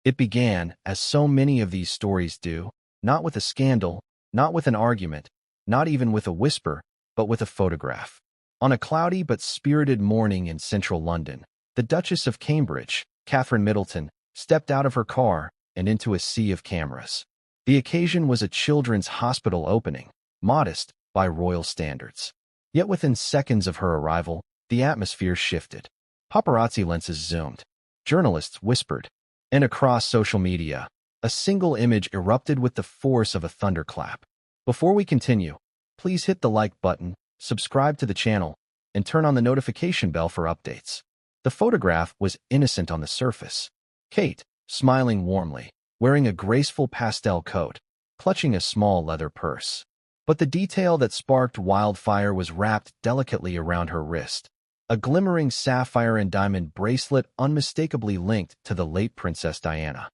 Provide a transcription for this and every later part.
It began, as so many of these stories do, not with a scandal, not with an argument, not even with a whisper, but with a photograph. On a cloudy but spirited morning in central London, the Duchess of Cambridge, Kate Middleton, stepped out of her car and into a sea of cameras. The occasion was a children's hospital opening, modest by royal standards. Yet within seconds of her arrival, the atmosphere shifted. Paparazzi lenses zoomed. Journalists whispered. And across social media, a single image erupted with the force of a thunderclap. Before we continue, please hit the like button, subscribe to the channel, and turn on the notification bell for updates. The photograph was innocent on the surface. Kate, smiling warmly, wearing a graceful pastel coat, clutching a small leather purse. But the detail that sparked wildfire was wrapped delicately around her wrist. A glimmering sapphire and diamond bracelet unmistakably linked to the late Princess Diana.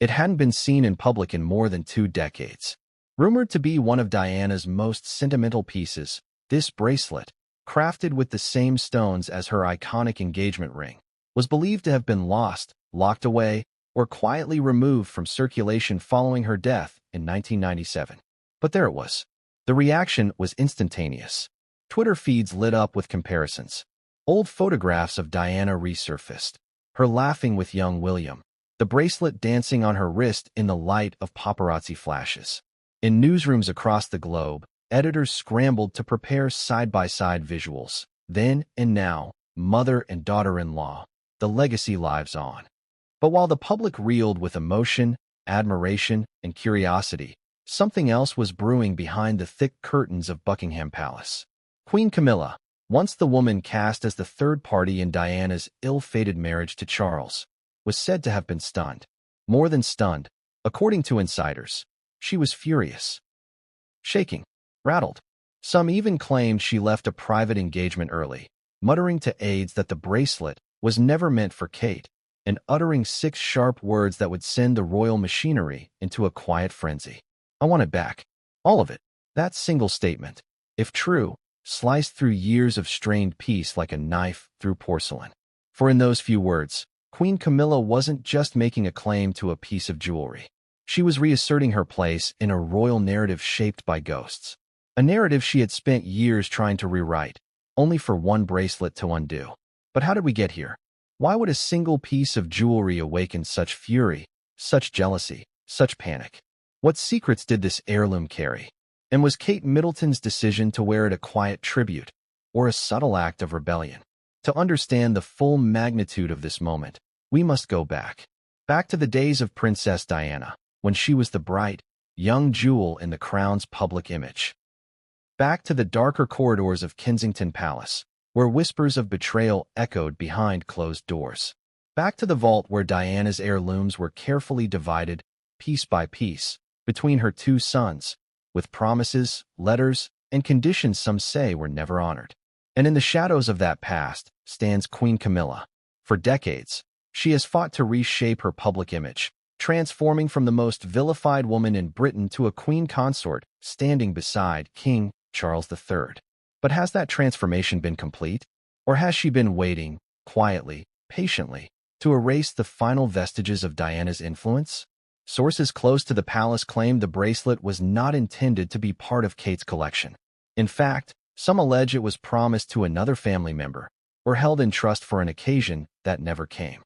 It hadn't been seen in public in more than 2 decades. Rumored to be one of Diana's most sentimental pieces, this bracelet, crafted with the same stones as her iconic engagement ring, was believed to have been lost, locked away, or quietly removed from circulation following her death in 1997. But there it was. The reaction was instantaneous. Twitter feeds lit up with comparisons. Old photographs of Diana resurfaced, her laughing with young William, the bracelet dancing on her wrist in the light of paparazzi flashes. In newsrooms across the globe, editors scrambled to prepare side-by-side visuals. Then and now, mother and daughter-in-law, the legacy lives on. But while the public reeled with emotion, admiration, and curiosity, something else was brewing behind the thick curtains of Buckingham Palace. Queen Camilla, once the woman cast as the third party in Diana's ill-fated marriage to Charles, was said to have been stunned. More than stunned, according to insiders. She was furious. Shaking. Rattled. Some even claimed she left a private engagement early, muttering to aides that the bracelet was never meant for Kate, and uttering 6 sharp words that would send the royal machinery into a quiet frenzy. "I want it back. All of it." That single statement, if true, sliced through years of strained peace like a knife through porcelain. For in those few words, Queen Camilla wasn't just making a claim to a piece of jewelry. She was reasserting her place in a royal narrative shaped by ghosts. A narrative she had spent years trying to rewrite, only for one bracelet to undo. But how did we get here? Why would a single piece of jewelry awaken such fury, such jealousy, such panic? What secrets did this heirloom carry? And was Kate Middleton's decision to wear it a quiet tribute, or a subtle act of rebellion? To understand the full magnitude of this moment, we must go back. Back to the days of Princess Diana, when she was the bright, young jewel in the crown's public image. Back to the darker corridors of Kensington Palace, where whispers of betrayal echoed behind closed doors. Back to the vault where Diana's heirlooms were carefully divided, piece by piece, between her 2 sons, with promises, letters, and conditions some say were never honored. And in the shadows of that past stands Queen Camilla. For decades, she has fought to reshape her public image, transforming from the most vilified woman in Britain to a queen consort standing beside King Charles III. But has that transformation been complete? Or has she been waiting, quietly, patiently, to erase the final vestiges of Diana's influence? Sources close to the palace claim the bracelet was not intended to be part of Kate's collection. In fact, some allege it was promised to another family member, or held in trust for an occasion that never came.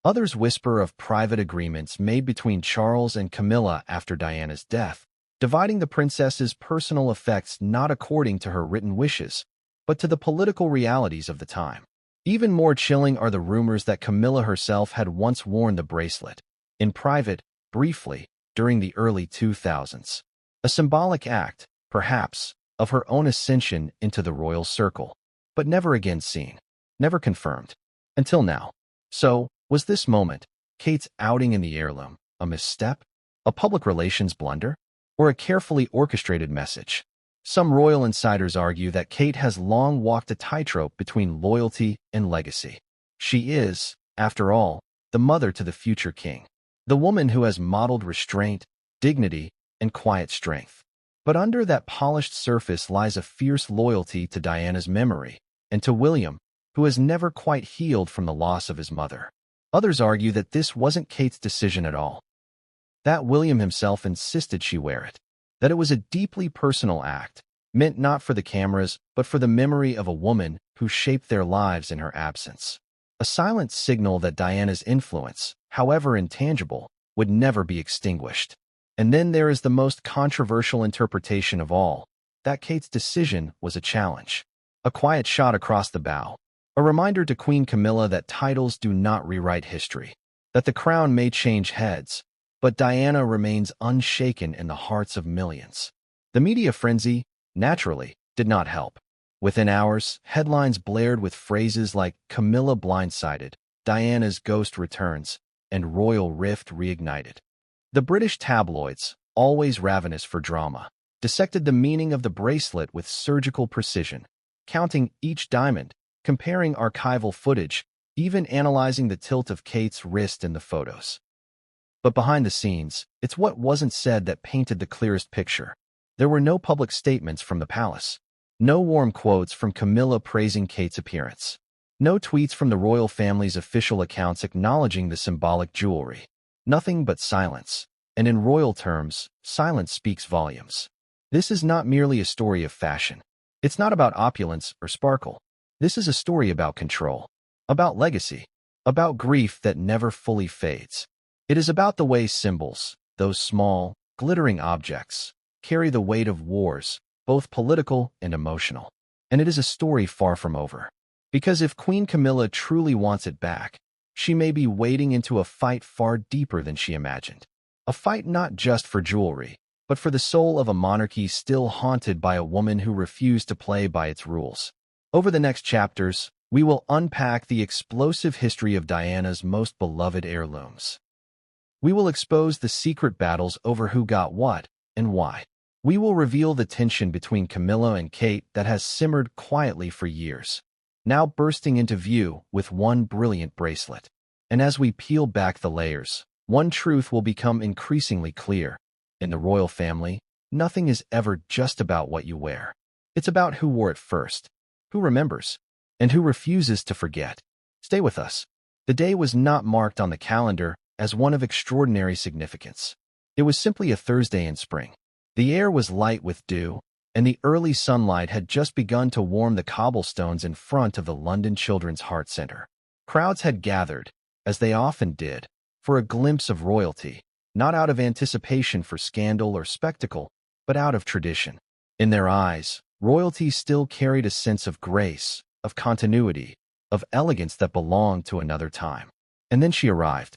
Others whisper of private agreements made between Charles and Camilla after Diana's death, dividing the princess's personal effects not according to her written wishes, but to the political realities of the time. Even more chilling are the rumors that Camilla herself had once worn the bracelet, in private, briefly, during the early 2000s. A symbolic act, perhaps, of her own ascension into the royal circle, but never again seen, never confirmed, until now. So, was this moment, Kate's outing in the heirloom, a misstep, a public relations blunder, or a carefully orchestrated message? Some royal insiders argue that Kate has long walked a tightrope between loyalty and legacy. She is, after all, the mother to the future king, the woman who has modeled restraint, dignity, and quiet strength. But under that polished surface lies a fierce loyalty to Diana's memory and to William, who has never quite healed from the loss of his mother. Others argue that this wasn't Kate's decision at all, that William himself insisted she wear it, that it was a deeply personal act, meant not for the cameras, but for the memory of a woman who shaped their lives in her absence. A silent signal that Diana's influence, however intangible, would never be extinguished. And then there is the most controversial interpretation of all, that Kate's decision was a challenge. A quiet shot across the bow. A reminder to Queen Camilla that titles do not rewrite history, that the crown may change heads, but Diana remains unshaken in the hearts of millions. The media frenzy, naturally, did not help. Within hours, headlines blared with phrases like "Camilla blindsided," "Diana's ghost returns," and "Royal rift reignited." The British tabloids, always ravenous for drama, dissected the meaning of the bracelet with surgical precision, counting each diamond, comparing archival footage, even analyzing the tilt of Kate's wrist in the photos. But behind the scenes, it's what wasn't said that painted the clearest picture. There were no public statements from the palace, no warm quotes from Camilla praising Kate's appearance, no tweets from the royal family's official accounts acknowledging the symbolic jewelry. Nothing but silence. And in royal terms, silence speaks volumes. This is not merely a story of fashion. It's not about opulence or sparkle. This is a story about control, about legacy, about grief that never fully fades. It is about the way symbols, those small, glittering objects, carry the weight of wars, both political and emotional. And it is a story far from over. Because if Queen Camilla truly wants it back, she may be wading into a fight far deeper than she imagined. A fight not just for jewelry, but for the soul of a monarchy still haunted by a woman who refused to play by its rules. Over the next chapters, we will unpack the explosive history of Diana's most beloved heirlooms. We will expose the secret battles over who got what and why. We will reveal the tension between Camilla and Kate that has simmered quietly for years, now bursting into view with one brilliant bracelet. And as we peel back the layers, one truth will become increasingly clear. In the royal family, nothing is ever just about what you wear. It's about who wore it first, who remembers, and who refuses to forget. Stay with us. The day was not marked on the calendar as one of extraordinary significance. It was simply a Thursday in spring. The air was light with dew, and the early sunlight had just begun to warm the cobblestones in front of the London Children's Heart Centre. Crowds had gathered, as they often did, for a glimpse of royalty, not out of anticipation for scandal or spectacle, but out of tradition. In their eyes, royalty still carried a sense of grace, of continuity, of elegance that belonged to another time. And then she arrived.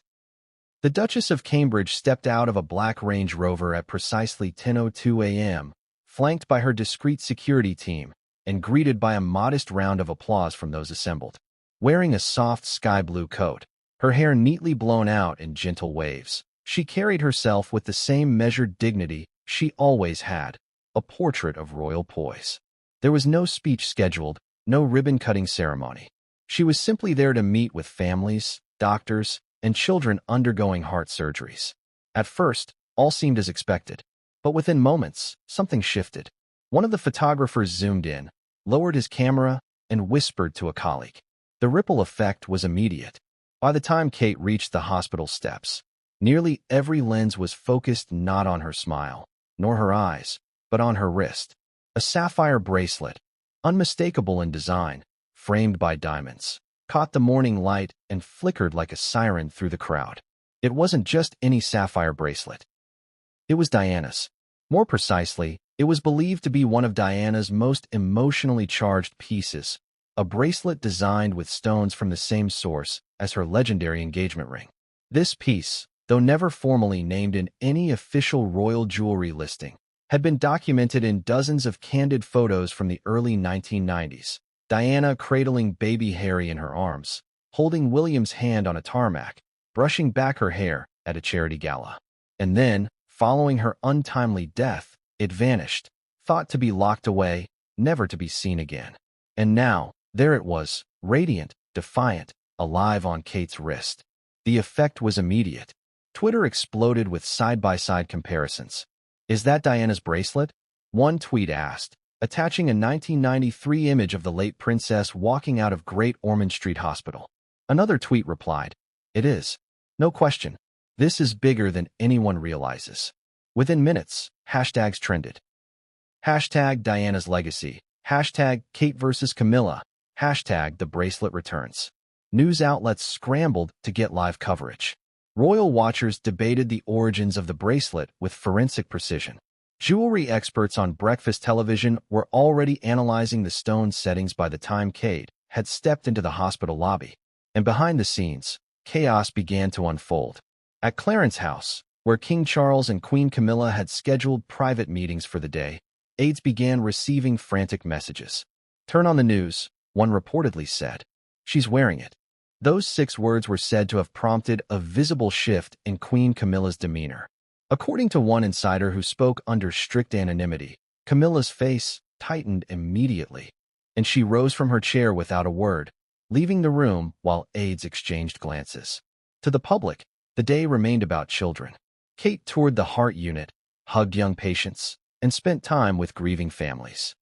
The Duchess of Cambridge stepped out of a black Range Rover at precisely 10:02 a.m., flanked by her discreet security team, and greeted by a modest round of applause from those assembled. Wearing a soft sky-blue coat, her hair neatly blown out in gentle waves, she carried herself with the same measured dignity she always had, a portrait of royal poise. There was no speech scheduled, no ribbon-cutting ceremony. She was simply there to meet with families, doctors, and children undergoing heart surgeries. At first, all seemed as expected, but within moments, something shifted. One of the photographers zoomed in, lowered his camera, and whispered to a colleague. The ripple effect was immediate. By the time Kate reached the hospital steps, nearly every lens was focused not on her smile, nor her eyes, but on her wrist. A sapphire bracelet, unmistakable in design, framed by diamonds, caught the morning light and flickered like a siren through the crowd. It wasn't just any sapphire bracelet. It was Diana's. More precisely, it was believed to be one of Diana's most emotionally charged pieces, a bracelet designed with stones from the same source as her legendary engagement ring. This piece, though never formally named in any official royal jewelry listing, had been documented in dozens of candid photos from the early 1990s. Diana cradling baby Harry in her arms, holding William's hand on a tarmac, brushing back her hair at a charity gala. And then, following her untimely death, it vanished, thought to be locked away, never to be seen again. And now, there it was, radiant, defiant, alive on Kate's wrist. The effect was immediate. Twitter exploded with side-by-side comparisons. "Is that Diana's bracelet?" one tweet asked, attaching a 1993 image of the late princess walking out of Great Ormond Street Hospital. Another tweet replied, It is. No question. This is bigger than anyone realizes. Within minutes, hashtags trended. Hashtag Diana's legacy. Hashtag Kate versus Camilla. Hashtag the bracelet returns. News outlets scrambled to get live coverage. Royal watchers debated the origins of the bracelet with forensic precision. Jewelry experts on breakfast television were already analyzing the stone settings by the time Kate had stepped into the hospital lobby. And behind the scenes, chaos began to unfold. At Clarence's house, where King Charles and Queen Camilla had scheduled private meetings for the day, aides began receiving frantic messages. "Turn on the news," one reportedly said. "She's wearing it." Those 6 words were said to have prompted a visible shift in Queen Camilla's demeanor. According to one insider who spoke under strict anonymity, Camilla's face tightened immediately, and she rose from her chair without a word, leaving the room while aides exchanged glances. To the public, the day remained about children. Kate toured the heart unit, hugged young patients, and spent time with grieving families.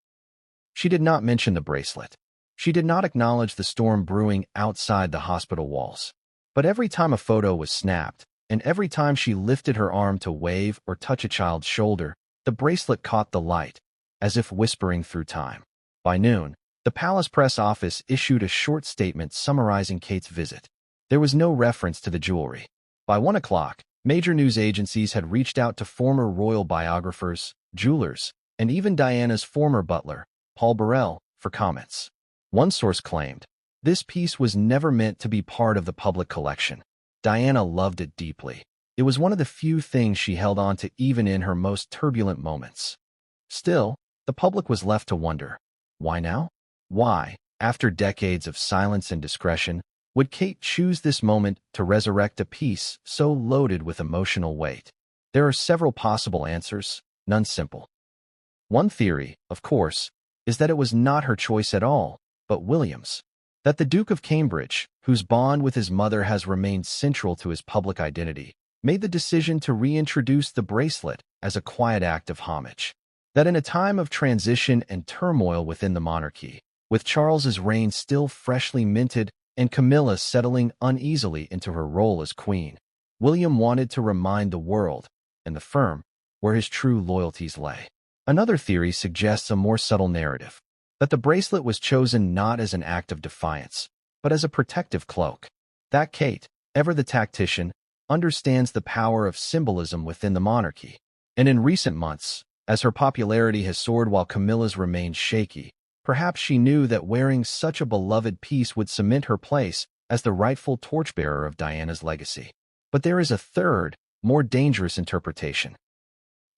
She did not mention the bracelet. She did not acknowledge the storm brewing outside the hospital walls. But every time a photo was snapped, and every time she lifted her arm to wave or touch a child's shoulder, the bracelet caught the light, as if whispering through time. By noon, the palace press office issued a short statement summarizing Kate's visit. There was no reference to the jewelry. By 1 o'clock, major news agencies had reached out to former royal biographers, jewelers, and even Diana's former butler, Paul Burrell, for comments. One source claimed, "This piece was never meant to be part of the public collection. Diana loved it deeply. It was one of the few things she held on to even in her most turbulent moments." Still, the public was left to wonder, why now? Why, after decades of silence and discretion, would Kate choose this moment to resurrect a piece so loaded with emotional weight? There are several possible answers, none simple. One theory, of course, is that it was not her choice at all, but William's. That the Duke of Cambridge, whose bond with his mother has remained central to his public identity, made the decision to reintroduce the bracelet as a quiet act of homage. That in a time of transition and turmoil within the monarchy, with Charles's reign still freshly minted and Camilla settling uneasily into her role as queen, William wanted to remind the world, and the firm, where his true loyalties lay. Another theory suggests a more subtle narrative, that the bracelet was chosen not as an act of defiance, but as a protective cloak. That Kate, ever the tactician, understands the power of symbolism within the monarchy. And in recent months, as her popularity has soared while Camilla's remained shaky, perhaps she knew that wearing such a beloved piece would cement her place as the rightful torchbearer of Diana's legacy. But there is a third, more dangerous interpretation.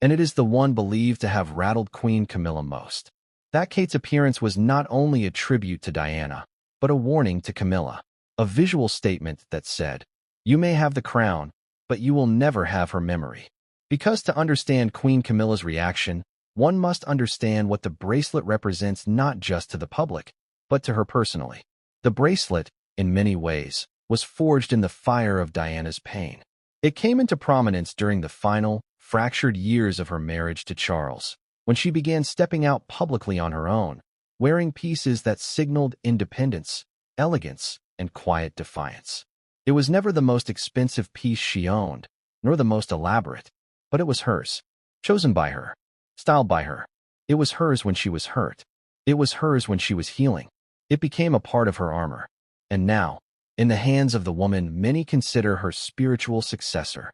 And it is the one believed to have rattled Queen Camilla most. That Kate's appearance was not only a tribute to Diana, but a warning to Camilla. A visual statement that said, "You may have the crown, but you will never have her memory." Because to understand Queen Camilla's reaction, one must understand what the bracelet represents not just to the public, but to her personally. The bracelet, in many ways, was forged in the fire of Diana's pain. It came into prominence during the final, fractured years of her marriage to Charles, when she began stepping out publicly on her own, wearing pieces that signaled independence, elegance, and quiet defiance. It was never the most expensive piece she owned, nor the most elaborate, but it was hers, chosen by her, styled by her. It was hers when she was hurt. It was hers when she was healing. It became a part of her armor. And now, in the hands of the woman many consider her spiritual successor,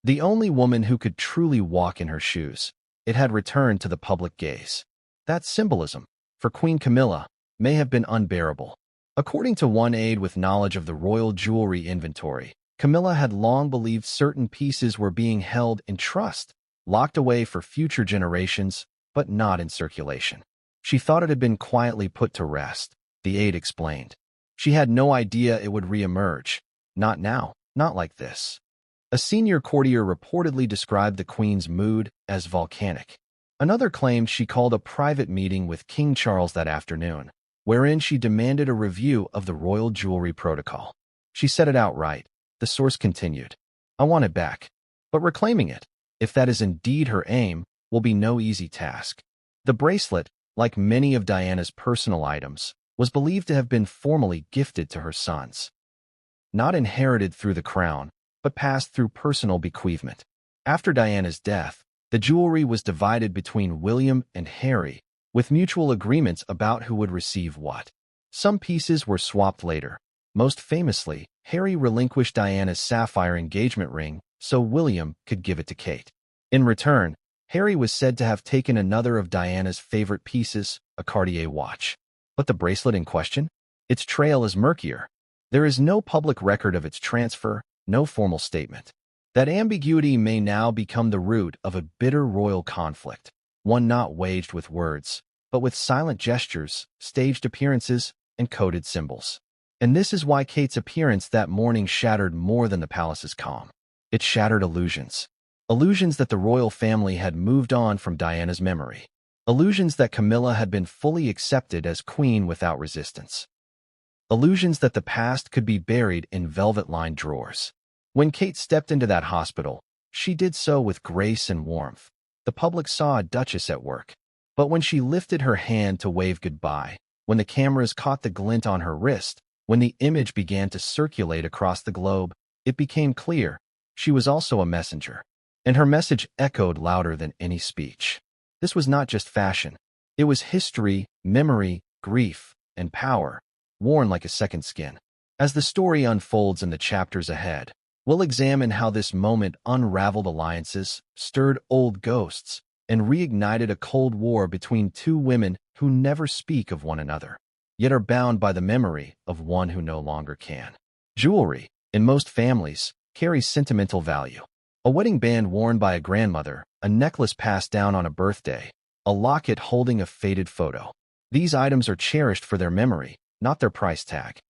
the only woman who could truly walk in her shoes, it had returned to the public gaze. That symbolism, for Queen Camilla, may have been unbearable. According to one aide with knowledge of the royal jewelry inventory, Camilla had long believed certain pieces were being held in trust, locked away for future generations, but not in circulation. She thought it had been quietly put to rest, the aide explained. She had no idea it would re-emerge. Not now, not like this. A senior courtier reportedly described the Queen's mood as volcanic. Another claimed she called a private meeting with King Charles that afternoon, wherein she demanded a review of the royal jewelry protocol. She said it outright. The source continued, "I want it back. But reclaiming it, if that is indeed her aim, will be no easy task." The bracelet, like many of Diana's personal items, was believed to have been formally gifted to her sons. not inherited through the crown, but passed through personal bequeathment. After Diana's death, the jewelry was divided between William and Harry, with mutual agreements about who would receive what. Some pieces were swapped later. Most famously, Harry relinquished Diana's sapphire engagement ring so William could give it to Kate. In return, Harry was said to have taken another of Diana's favorite pieces, a Cartier watch. But the bracelet in question? Its trail is murkier. There is no public record of its transfer, no formal statement. That ambiguity may now become the root of a bitter royal conflict, one not waged with words, but with silent gestures, staged appearances, and coded symbols. And this is why Kate's appearance that morning shattered more than the palace's calm. It shattered illusions. Illusions that the royal family had moved on from Diana's memory. Illusions that Camilla had been fully accepted as queen without resistance. Illusions that the past could be buried in velvet-lined drawers. When Kate stepped into that hospital, she did so with grace and warmth. The public saw a duchess at work. But when she lifted her hand to wave goodbye, when the cameras caught the glint on her wrist, when the image began to circulate across the globe, it became clear she was also a messenger. And her message echoed louder than any speech. This was not just fashion. It was history, memory, grief, and power, worn like a second skin. As the story unfolds in the chapters ahead, we'll examine how this moment unraveled alliances, stirred old ghosts, and reignited a cold war between two women who never speak of one another, yet are bound by the memory of one who no longer can. Jewelry, in most families, carries sentimental value. A wedding band worn by a grandmother, a necklace passed down on a birthday, a locket holding a faded photo. These items are cherished for their memory, not their price tag.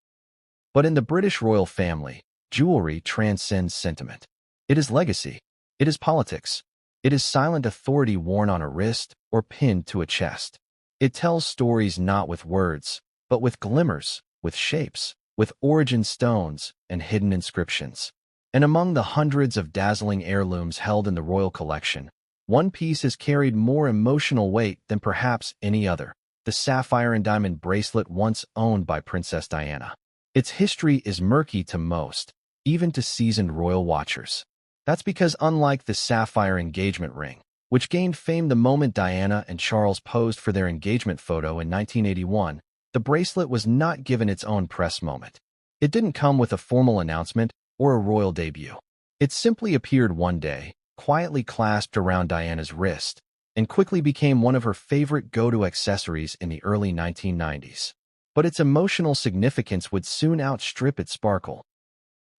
But in the British royal family, jewelry transcends sentiment. It is legacy. It is politics. It is silent authority worn on a wrist or pinned to a chest. It tells stories not with words, but with glimmers, with shapes, with origin stones and hidden inscriptions. And among the hundreds of dazzling heirlooms held in the royal collection, one piece has carried more emotional weight than perhaps any other, the sapphire and diamond bracelet once owned by Princess Diana. Its history is murky to most, even to seasoned royal watchers. That's because unlike the sapphire engagement ring, which gained fame the moment Diana and Charles posed for their engagement photo in 1981, the bracelet was not given its own press moment. It didn't come with a formal announcement or a royal debut. It simply appeared one day, quietly clasped around Diana's wrist, and quickly became one of her favorite go-to accessories in the early 1990s. But its emotional significance would soon outstrip its sparkle.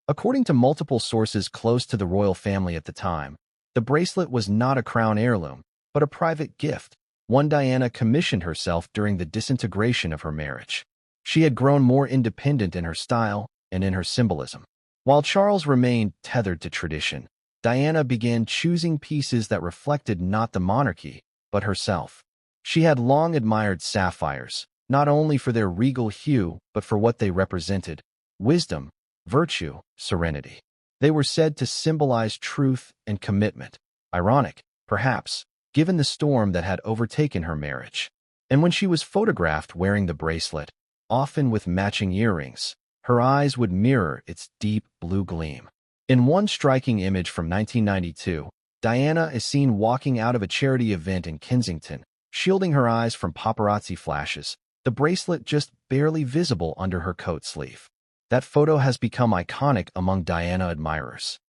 According to multiple sources close to the royal family at the time, the bracelet was not a crown heirloom, but a private gift, one Diana commissioned herself during the disintegration of her marriage. She had grown more independent in her style and in her symbolism. While Charles remained tethered to tradition, Diana began choosing pieces that reflected not the monarchy, but herself. She had long admired sapphires, not only for their regal hue, but for what they represented: wisdom, virtue, serenity. They were said to symbolize truth and commitment. Ironic, perhaps, given the storm that had overtaken her marriage. And when she was photographed wearing the bracelet, often with matching earrings, her eyes would mirror its deep blue gleam. In one striking image from 1992, Diana is seen walking out of a charity event in Kensington, shielding her eyes from paparazzi flashes, the bracelet just barely visible under her coat sleeve. That photo has become iconic among Diana admirers.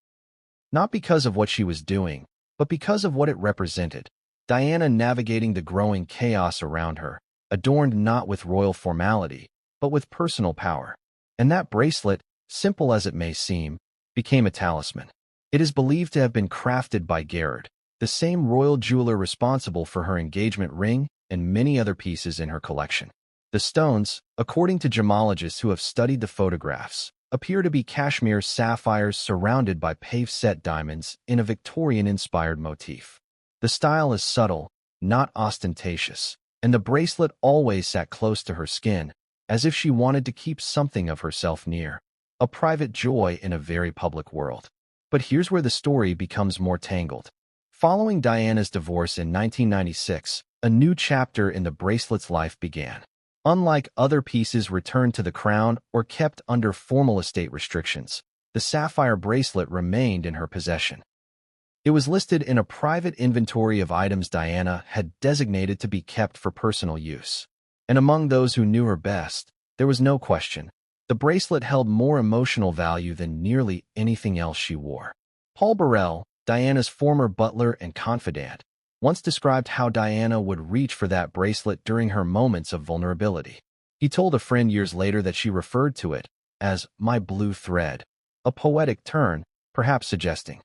Not because of what she was doing, but because of what it represented. Diana navigating the growing chaos around her, adorned not with royal formality, but with personal power. And that bracelet, simple as it may seem, became a talisman. It is believed to have been crafted by Gerard, the same royal jeweler responsible for her engagement ring and many other pieces in her collection. The stones, according to gemologists who have studied the photographs, appear to be cashmere sapphires surrounded by pave-set diamonds in a Victorian-inspired motif. The style is subtle, not ostentatious, and the bracelet always sat close to her skin, as if she wanted to keep something of herself near. A private joy in a very public world. But here's where the story becomes more tangled. Following Diana's divorce in 1996, a new chapter in the bracelet's life began. Unlike other pieces returned to the crown or kept under formal estate restrictions, the sapphire bracelet remained in her possession. It was listed in a private inventory of items Diana had designated to be kept for personal use. And among those who knew her best, there was no question. The bracelet held more emotional value than nearly anything else she wore. Paul Burrell, Diana's former butler and confidant, once described how Diana would reach for that bracelet during her moments of vulnerability. He told a friend years later that she referred to it as my blue thread, a poetic turn, perhaps suggesting.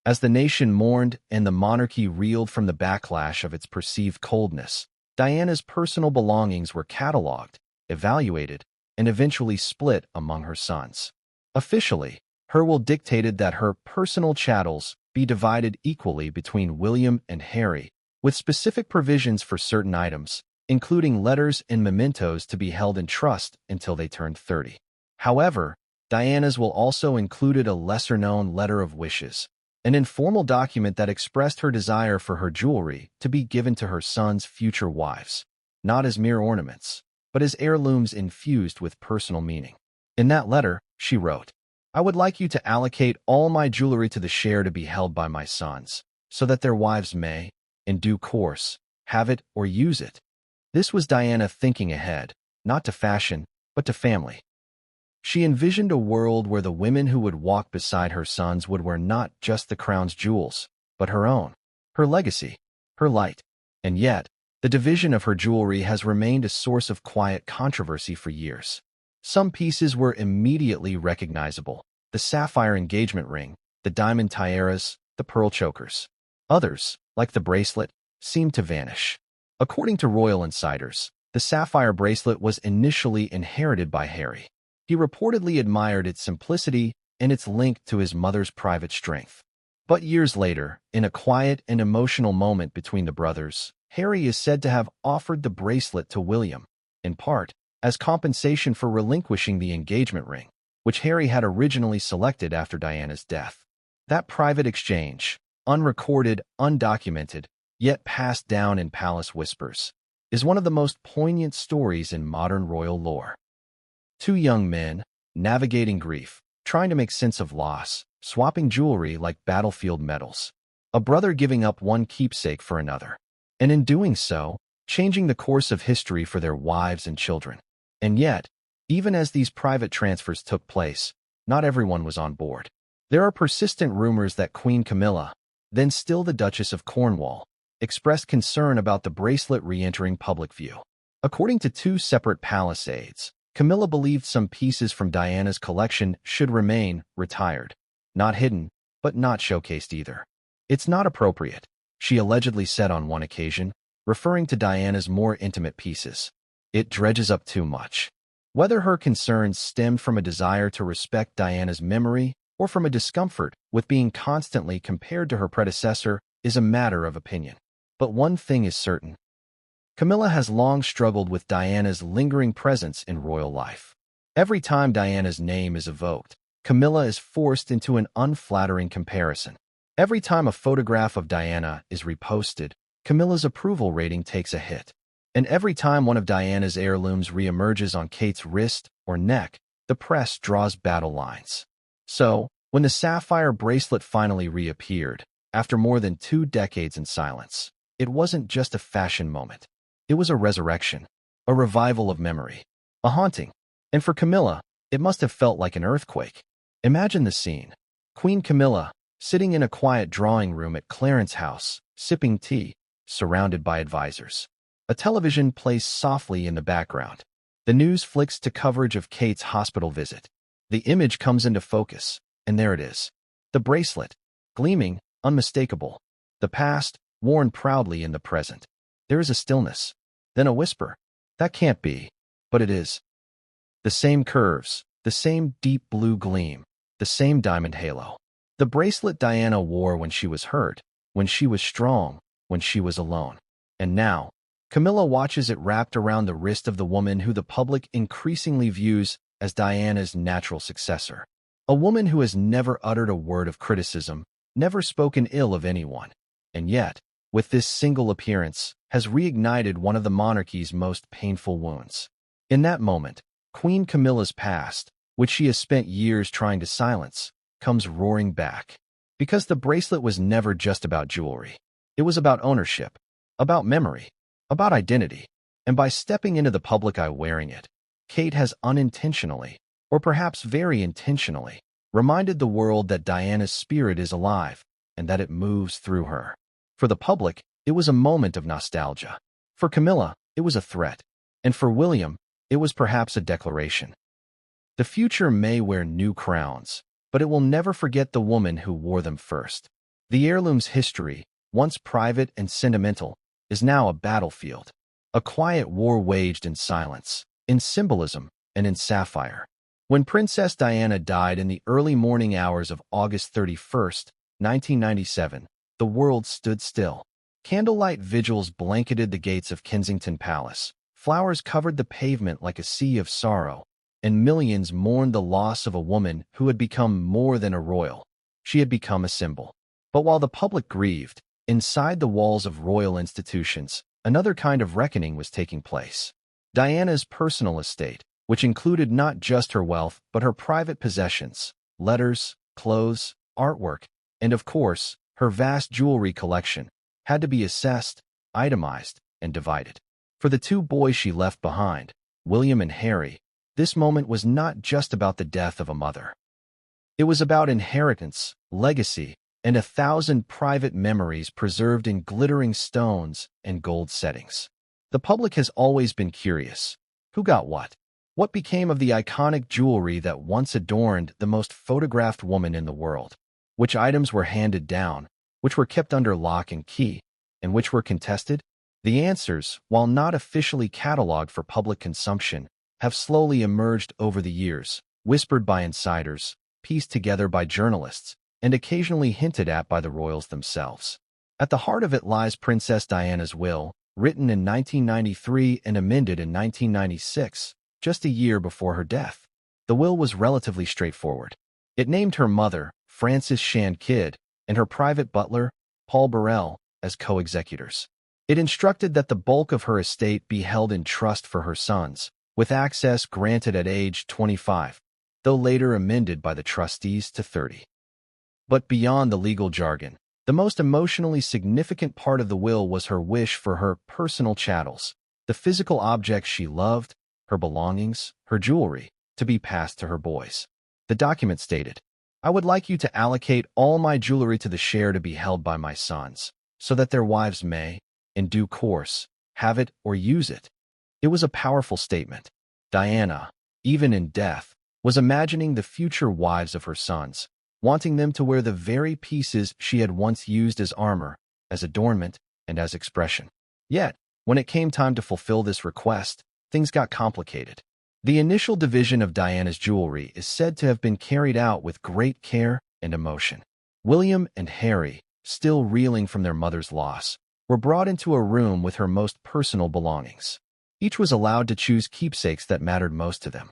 As the nation mourned and the monarchy reeled from the backlash of its perceived coldness, Diana's personal belongings were catalogued, evaluated, and eventually split among her sons. Officially, her will dictated that her personal chattels be divided equally between William and Harry, with specific provisions for certain items, including letters and mementos to be held in trust until they turned 30. However, Diana's will also included a lesser-known letter of wishes, an informal document that expressed her desire for her jewelry to be given to her sons' future wives, not as mere ornaments, but as heirlooms infused with personal meaning. In that letter, she wrote, "I would like you to allocate all my jewelry to the share to be held by my sons, so that their wives may, in due course, have it or use it." This was Diana thinking ahead, not to fashion, but to family. She envisioned a world where the women who would walk beside her sons would wear not just the crown's jewels, but her own, her legacy, her light. And yet, the division of her jewelry has remained a source of quiet controversy for years. Some pieces were immediately recognizable: the sapphire engagement ring, the diamond tiaras, the pearl chokers. Others, like the bracelet, seemed to vanish. According to royal insiders, the sapphire bracelet was initially inherited by Harry. He reportedly admired its simplicity and its link to his mother's private strength. But years later, in a quiet and emotional moment between the brothers, Harry is said to have offered the bracelet to William, in part, as compensation for relinquishing the engagement ring, which Harry had originally selected after Diana's death. That private exchange, unrecorded, undocumented, yet passed down in palace whispers, is one of the most poignant stories in modern royal lore. Two young men, navigating grief, trying to make sense of loss, swapping jewelry like battlefield medals. A brother giving up one keepsake for another, and in doing so, changing the course of history for their wives and children. And yet, even as these private transfers took place, not everyone was on board. There are persistent rumors that Queen Camilla, then still the Duchess of Cornwall, expressed concern about the bracelet re-entering public view. According to two separate palace aides, Camilla believed some pieces from Diana's collection should remain retired, not hidden, but not showcased either. "It's not appropriate," she allegedly said on one occasion, referring to Diana's more intimate pieces. "It dredges up too much." Whether her concerns stemmed from a desire to respect Diana's memory or from a discomfort with being constantly compared to her predecessor is a matter of opinion. But one thing is certain: Camilla has long struggled with Diana's lingering presence in royal life. Every time Diana's name is evoked, Camilla is forced into an unflattering comparison. Every time a photograph of Diana is reposted, Camilla's approval rating takes a hit. And every time one of Diana's heirlooms reemerges on Kate's wrist or neck, the press draws battle lines. So, when the sapphire bracelet finally reappeared, after more than 2 decades in silence, it wasn't just a fashion moment. It was a resurrection, a revival of memory, a haunting. And for Camilla, it must have felt like an earthquake. Imagine the scene. Queen Camilla, sitting in a quiet drawing room at Clarence House, sipping tea, surrounded by advisors. A television plays softly in the background. The news flicks to coverage of Kate's hospital visit. The image comes into focus, and there it is. The bracelet, gleaming, unmistakable. The past, worn proudly in the present. There is a stillness, then a whisper. That can't be, but it is. The same curves, the same deep blue gleam, the same diamond halo. The bracelet Diana wore when she was hurt, when she was strong, when she was alone. And now, Camilla watches it wrapped around the wrist of the woman who the public increasingly views as Diana's natural successor. A woman who has never uttered a word of criticism, never spoken ill of anyone, and yet, with this single appearance, has reignited one of the monarchy's most painful wounds. In that moment, Queen Camilla's past, which she has spent years trying to silence, comes roaring back. Because the bracelet was never just about jewelry. It was about ownership, about memory, about identity. And by stepping into the public eye wearing it, Kate has unintentionally, or perhaps very intentionally, reminded the world that Diana's spirit is alive and that it moves through her. For the public, it was a moment of nostalgia. For Camilla, it was a threat. And for William, it was perhaps a declaration. The future may wear new crowns, but it will never forget the woman who wore them first. The heirloom's history, once private and sentimental, is now a battlefield. A quiet war waged in silence, in symbolism, and in sapphire. When Princess Diana died in the early morning hours of August 31st, 1997, the world stood still. Candlelight vigils blanketed the gates of Kensington Palace. Flowers covered the pavement like a sea of sorrow, and millions mourned the loss of a woman who had become more than a royal. She had become a symbol. But while the public grieved, inside the walls of royal institutions, another kind of reckoning was taking place. Diana's personal estate, which included not just her wealth but her private possessions, letters, clothes, artwork, and of course, her vast jewelry collection, had to be assessed, itemized, and divided. For the two boys she left behind, William and Harry, this moment was not just about the death of a mother. It was about inheritance, legacy, and 1,000 private memories preserved in glittering stones and gold settings. The public has always been curious. Who got what? What became of the iconic jewelry that once adorned the most photographed woman in the world? Which items were handed down, which were kept under lock and key, and which were contested? The answers, while not officially cataloged for public consumption, have slowly emerged over the years, whispered by insiders, pieced together by journalists, and occasionally hinted at by the royals themselves. At the heart of it lies Princess Diana's will, written in 1993 and amended in 1996, just a year before her death. The will was relatively straightforward. It named her mother, Frances Shan Kidd, and her private butler, Paul Burrell, as co-executors. It instructed that the bulk of her estate be held in trust for her sons, with access granted at age 25, though later amended by the trustees to 30. But beyond the legal jargon, the most emotionally significant part of the will was her wish for her personal chattels, the physical objects she loved, her belongings, her jewelry, to be passed to her boys. The document stated, "I would like you to allocate all my jewelry to the share to be held by my sons, so that their wives may, in due course, have it or use it." It was a powerful statement. Diana, even in death, was imagining the future wives of her sons, wanting them to wear the very pieces she had once used as armor, as adornment, and as expression. Yet, when it came time to fulfill this request, things got complicated. The initial division of Diana's jewelry is said to have been carried out with great care and emotion. William and Harry, still reeling from their mother's loss, were brought into a room with her most personal belongings. Each was allowed to choose keepsakes that mattered most to them.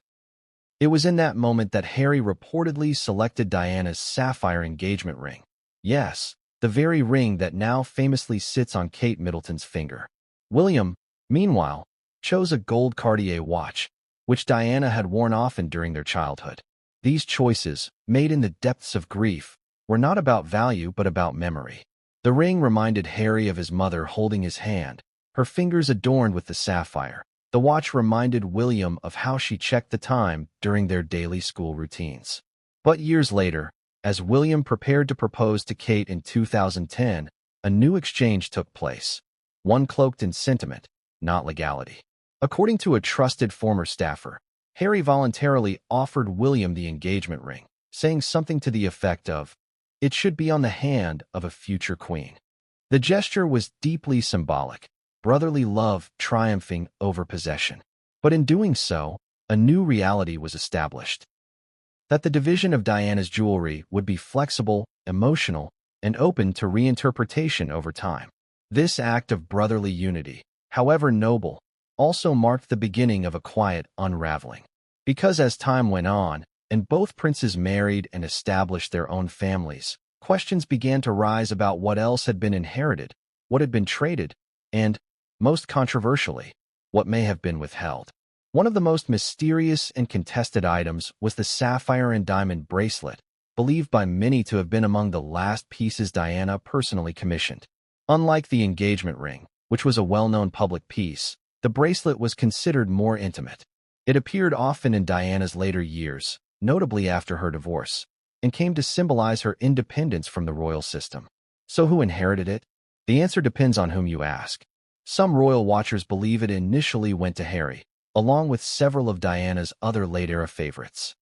It was in that moment that Harry reportedly selected Diana's sapphire engagement ring. Yes, the very ring that now famously sits on Kate Middleton's finger. William, meanwhile, chose a gold Cartier watch, which Diana had worn often during their childhood. These choices, made in the depths of grief, were not about value but about memory. The ring reminded Harry of his mother holding his hand, her fingers adorned with the sapphire. The watch reminded William of how she checked the time during their daily school routines. But years later, as William prepared to propose to Kate in 2010, a new exchange took place, one cloaked in sentiment, not legality. According to a trusted former staffer, Harry voluntarily offered William the engagement ring, saying something to the effect of, "It should be on the hand of a future queen." The gesture was deeply symbolic, brotherly love triumphing over possession. But in doing so, a new reality was established. That the division of Diana's jewelry would be flexible, emotional, and open to reinterpretation over time. This act of brotherly unity, however noble, also marked the beginning of a quiet unraveling. Because as time went on, and both princes married and established their own families, questions began to rise about what else had been inherited, what had been traded, and, most controversially, what may have been withheld. One of the most mysterious and contested items was the sapphire and diamond bracelet, believed by many to have been among the last pieces Diana personally commissioned. Unlike the engagement ring, which was a well-known public piece, the bracelet was considered more intimate. It appeared often in Diana's later years, notably after her divorce, and came to symbolize her independence from the royal system. So who inherited it? The answer depends on whom you ask. Some royal watchers believe it initially went to Harry, along with several of Diana's other late-era favorites.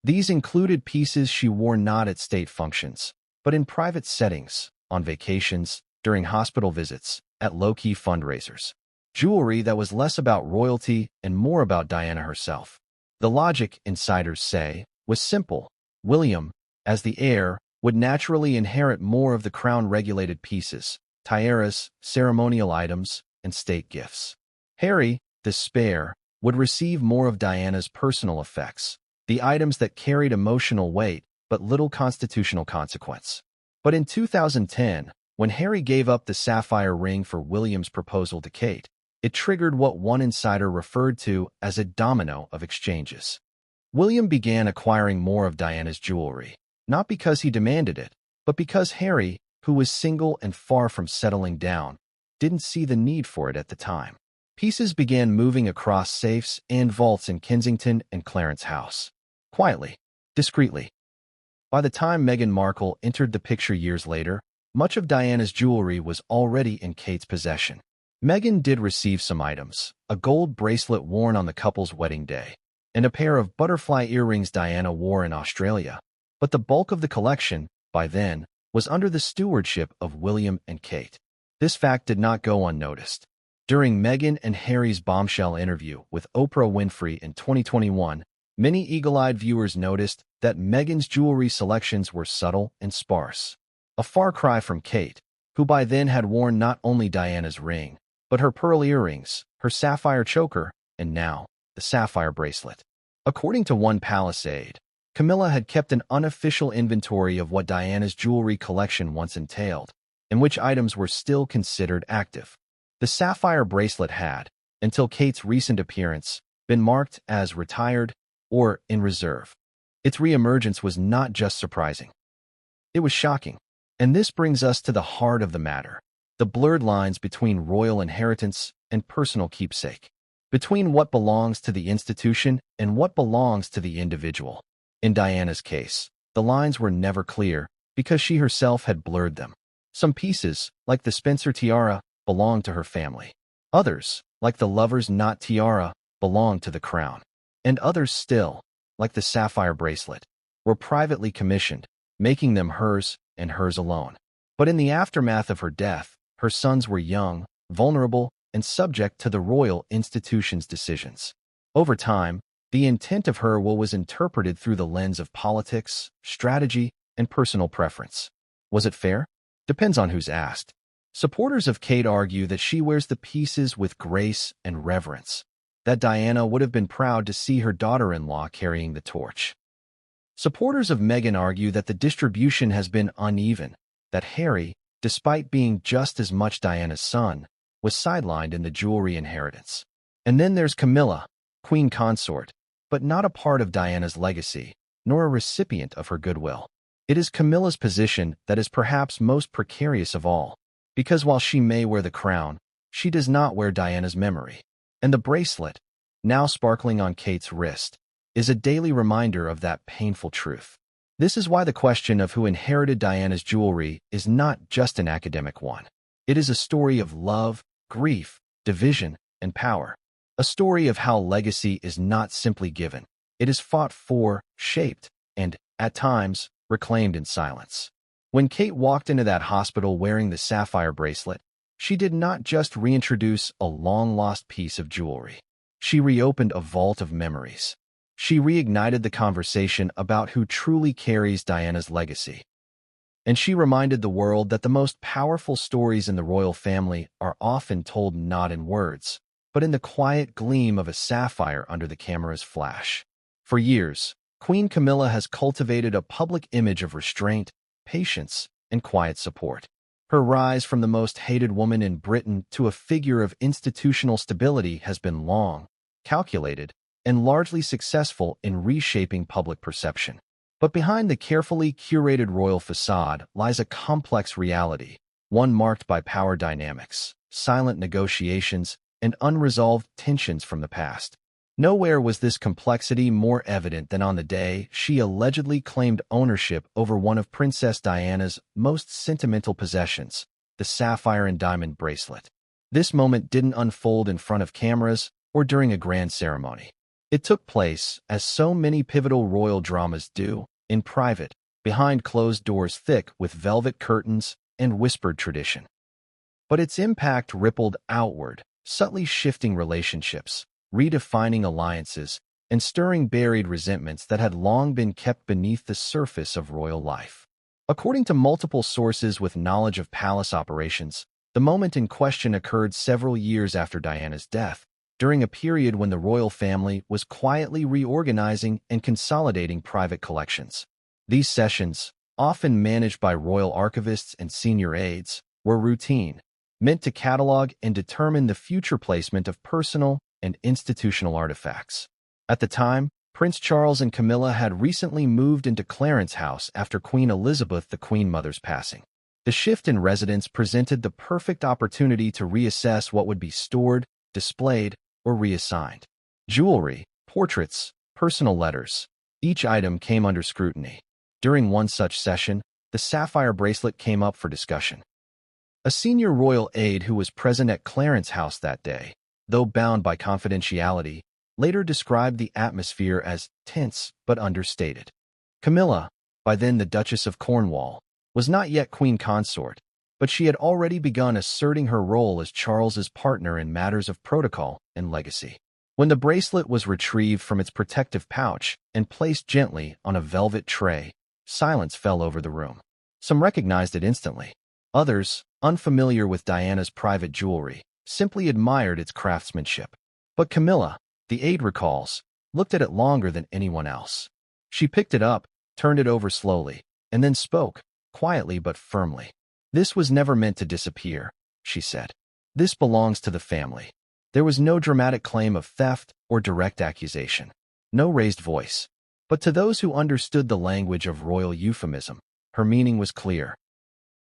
These included pieces she wore not at state functions, but in private settings, on vacations, during hospital visits, at low-key fundraisers. Jewelry that was less about royalty and more about Diana herself. The logic, insiders say, was simple. William, as the heir, would naturally inherit more of the crown-regulated pieces, tiaras, ceremonial items, and state gifts. Harry, the spare, would receive more of Diana's personal effects, the items that carried emotional weight but little constitutional consequence. But in 2010, when Harry gave up the sapphire ring for William's proposal to Kate, it triggered what one insider referred to as a domino of exchanges. William began acquiring more of Diana's jewelry, not because he demanded it, but because Harry, who was single and far from settling down, didn't see the need for it at the time. Pieces began moving across safes and vaults in Kensington and Clarence House. Quietly, discreetly. By the time Meghan Markle entered the picture years later, much of Diana's jewelry was already in Kate's possession. Meghan did receive some items, a gold bracelet worn on the couple's wedding day, and a pair of butterfly earrings Diana wore in Australia. But the bulk of the collection, by then, was under the stewardship of William and Kate. This fact did not go unnoticed. During Meghan and Harry's bombshell interview with Oprah Winfrey in 2021, many eagle-eyed viewers noticed that Meghan's jewelry selections were subtle and sparse. A far cry from Kate, who by then had worn not only Diana's ring, but her pearl earrings, her sapphire choker, and now, the sapphire bracelet. According to one palace aide, Camilla had kept an unofficial inventory of what Diana's jewelry collection once entailed, and which items were still considered active. The sapphire bracelet had, until Kate's recent appearance, been marked as retired or in reserve. Its reemergence was not just surprising. It was shocking. And this brings us to the heart of the matter, the blurred lines between royal inheritance and personal keepsake, between what belongs to the institution and what belongs to the individual. In Diana's case, the lines were never clear because she herself had blurred them. Some pieces, like the Spencer tiara, belonged to her family. Others, like the lover's knot tiara, belonged to the crown. And others still, like the sapphire bracelet, were privately commissioned, making them hers and hers alone. But in the aftermath of her death, her sons were young, vulnerable, and subject to the royal institution's decisions. Over time, the intent of her will was interpreted through the lens of politics, strategy, and personal preference. Was it fair? Depends on who's asked. Supporters of Kate argue that she wears the pieces with grace and reverence, that Diana would have been proud to see her daughter-in-law carrying the torch. Supporters of Meghan argue that the distribution has been uneven, that Harry, despite being just as much Diana's son, was sidelined in the jewelry inheritance. And then there's Camilla, queen consort, but not a part of Diana's legacy, nor a recipient of her goodwill. It is Camilla's position that is perhaps most precarious of all, because while she may wear the crown, she does not wear Diana's memory. And the bracelet, now sparkling on Kate's wrist, is a daily reminder of that painful truth. This is why the question of who inherited Diana's jewelry is not just an academic one. It is a story of love, grief, division, and power. A story of how legacy is not simply given. It is fought for, shaped, and, at times, reclaimed in silence. When Kate walked into that hospital wearing the sapphire bracelet, she did not just reintroduce a long-lost piece of jewelry. She reopened a vault of memories. She reignited the conversation about who truly carries Diana's legacy. And she reminded the world that the most powerful stories in the royal family are often told not in words, but in the quiet gleam of a sapphire under the camera's flash. For years, Queen Camilla has cultivated a public image of restraint, patience, and quiet support. Her rise from the most hated woman in Britain to a figure of institutional stability has been long, calculated, and largely successful in reshaping public perception. But behind the carefully curated royal facade lies a complex reality, one marked by power dynamics, silent negotiations, and unresolved tensions from the past. Nowhere was this complexity more evident than on the day she allegedly claimed ownership over one of Princess Diana's most sentimental possessions, the sapphire and diamond bracelet. This moment didn't unfold in front of cameras or during a grand ceremony. It took place, as so many pivotal royal dramas do, in private, behind closed doors thick with velvet curtains and whispered tradition. But its impact rippled outward, subtly shifting relationships, redefining alliances, and stirring buried resentments that had long been kept beneath the surface of royal life. According to multiple sources with knowledge of palace operations, the moment in question occurred several years after Diana's death, during a period when the royal family was quietly reorganizing and consolidating private collections. These sessions, often managed by royal archivists and senior aides, were routine, meant to catalog and determine the future placement of personal and institutional artifacts. At the time, Prince Charles and Camilla had recently moved into Clarence House after Queen Elizabeth, the Queen Mother's passing. The shift in residence presented the perfect opportunity to reassess what would be stored, displayed, or reassigned. Jewelry, portraits, personal letters. Each item came under scrutiny. During one such session, the sapphire bracelet came up for discussion. A senior royal aide who was present at Clarence House that day, though bound by confidentiality, later described the atmosphere as tense but understated. Camilla, by then the Duchess of Cornwall, was not yet queen consort, but she had already begun asserting her role as Charles's partner in matters of protocol and legacy. When the bracelet was retrieved from its protective pouch and placed gently on a velvet tray, silence fell over the room. Some recognized it instantly. Others, unfamiliar with Diana's private jewelry, simply admired its craftsmanship. But Camilla, the aide recalls, looked at it longer than anyone else. She picked it up, turned it over slowly, and then spoke, quietly but firmly. "This was never meant to disappear," she said. "This belongs to the family." There was no dramatic claim of theft or direct accusation. No raised voice. But to those who understood the language of royal euphemism, her meaning was clear.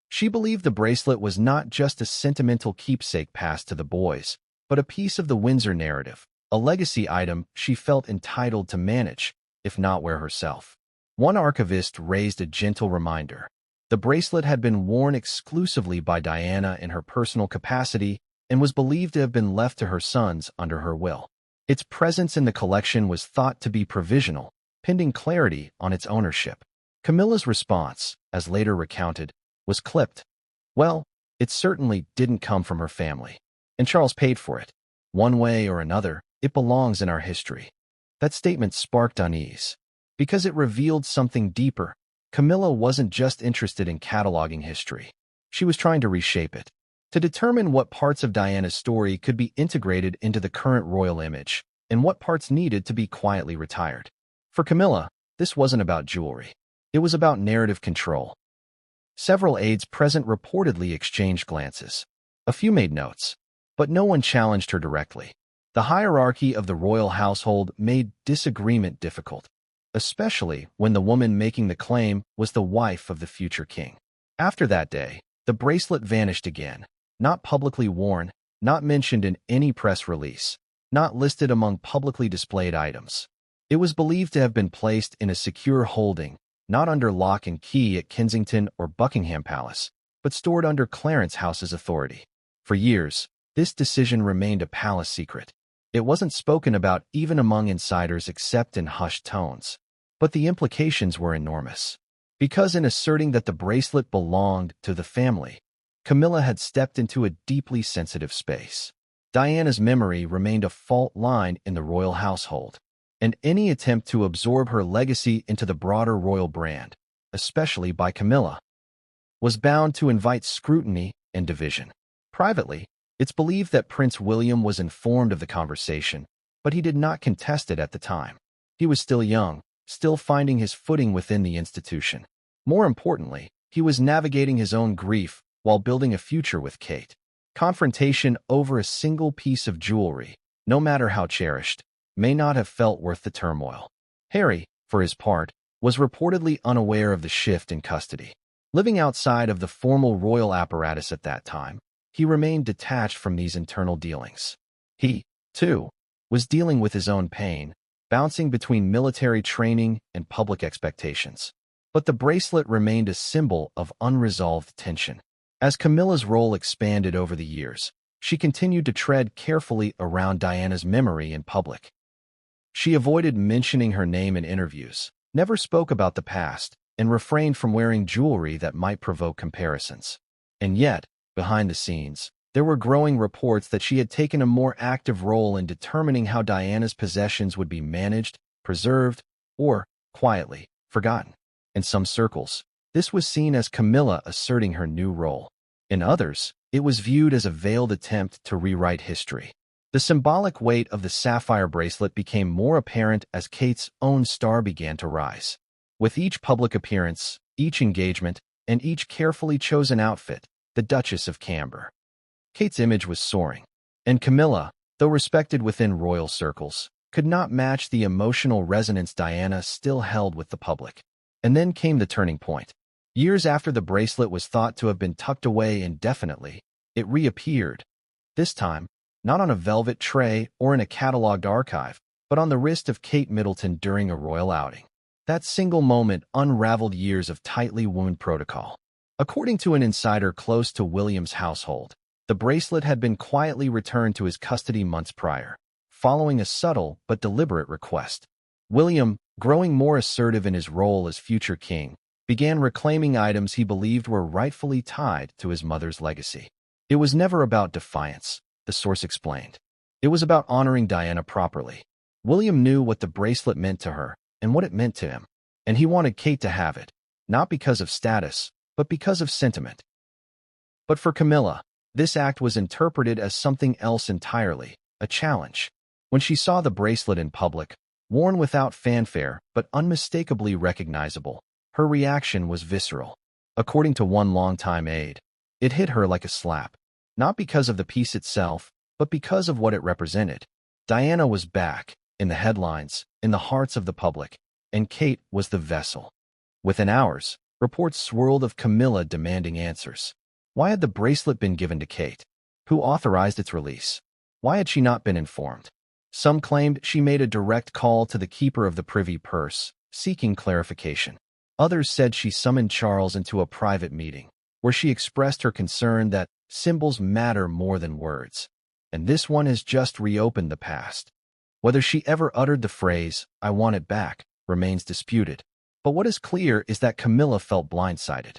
She believed the bracelet was not just a sentimental keepsake passed to the boys, but a piece of the Windsor narrative, a legacy item she felt entitled to manage, if not wear herself. One archivist raised a gentle reminder. The bracelet had been worn exclusively by Diana in her personal capacity and was believed to have been left to her sons under her will. Its presence in the collection was thought to be provisional, pending clarity on its ownership. Camilla's response, as later recounted, was clipped. "Well, it certainly didn't come from her family, and Charles paid for it. One way or another, it belongs in our history." That statement sparked unease, because it revealed something deeper. Camilla wasn't just interested in cataloging history. She was trying to reshape it, to determine what parts of Diana's story could be integrated into the current royal image, and what parts needed to be quietly retired. For Camilla, this wasn't about jewelry. It was about narrative control. Several aides present reportedly exchanged glances. A few made notes, but no one challenged her directly. The hierarchy of the royal household made disagreement difficult, especially when the woman making the claim was the wife of the future king. After that day, the bracelet vanished again, not publicly worn, not mentioned in any press release, not listed among publicly displayed items. It was believed to have been placed in a secure holding, not under lock and key at Kensington or Buckingham Palace, but stored under Clarence House's authority. For years, this decision remained a palace secret. It wasn't spoken about even among insiders except in hushed tones. But the implications were enormous. Because in asserting that the bracelet belonged to the family, Camilla had stepped into a deeply sensitive space. Diana's memory remained a fault line in the royal household, and any attempt to absorb her legacy into the broader royal brand, especially by Camilla, was bound to invite scrutiny and division. Privately, it's believed that Prince William was informed of the conversation, but he did not contest it at the time. He was still young, still finding his footing within the institution. More importantly, he was navigating his own grief while building a future with Kate. Confrontation over a single piece of jewelry, no matter how cherished, may not have felt worth the turmoil. Harry, for his part, was reportedly unaware of the shift in custody. Living outside of the formal royal apparatus at that time, he remained detached from these internal dealings. He, too, was dealing with his own pain, bouncing between military training and public expectations. But the bracelet remained a symbol of unresolved tension. As Camilla's role expanded over the years, she continued to tread carefully around Diana's memory in public. She avoided mentioning her name in interviews, never spoke about the past, and refrained from wearing jewelry that might provoke comparisons. And yet, behind the scenes, there were growing reports that she had taken a more active role in determining how Diana's possessions would be managed, preserved, or, quietly, forgotten. In some circles, this was seen as Camilla asserting her new role. In others, it was viewed as a veiled attempt to rewrite history. The symbolic weight of the sapphire bracelet became more apparent as Kate's own star began to rise. With each public appearance, each engagement, and each carefully chosen outfit, the Duchess of Camber. Kate's image was soaring, and Camilla, though respected within royal circles, could not match the emotional resonance Diana still held with the public. And then came the turning point. Years after the bracelet was thought to have been tucked away indefinitely, it reappeared. This time, not on a velvet tray or in a catalogued archive, but on the wrist of Kate Middleton during a royal outing. That single moment unraveled years of tightly wound protocol. According to an insider close to William's household, the bracelet had been quietly returned to his custody months prior, following a subtle but deliberate request. William, growing more assertive in his role as future king, began reclaiming items he believed were rightfully tied to his mother's legacy. It was never about defiance, the source explained. It was about honoring Diana properly. William knew what the bracelet meant to her and what it meant to him, and he wanted Kate to have it, not because of status, but because of sentiment. But for Camilla, this act was interpreted as something else entirely, a challenge. When she saw the bracelet in public, worn without fanfare but unmistakably recognizable, her reaction was visceral. According to one longtime aide, it hit her like a slap, not because of the piece itself, but because of what it represented. Diana was back, in the headlines, in the hearts of the public, and Kate was the vessel. Within hours, reports swirled of Camilla demanding answers. Why had the bracelet been given to Kate? Who authorized its release? Why had she not been informed? Some claimed she made a direct call to the keeper of the privy purse, seeking clarification. Others said she summoned Charles into a private meeting, where she expressed her concern that symbols matter more than words. And this one has just reopened the past. Whether she ever uttered the phrase, "I want it back," remains disputed. But what is clear is that Camilla felt blindsided.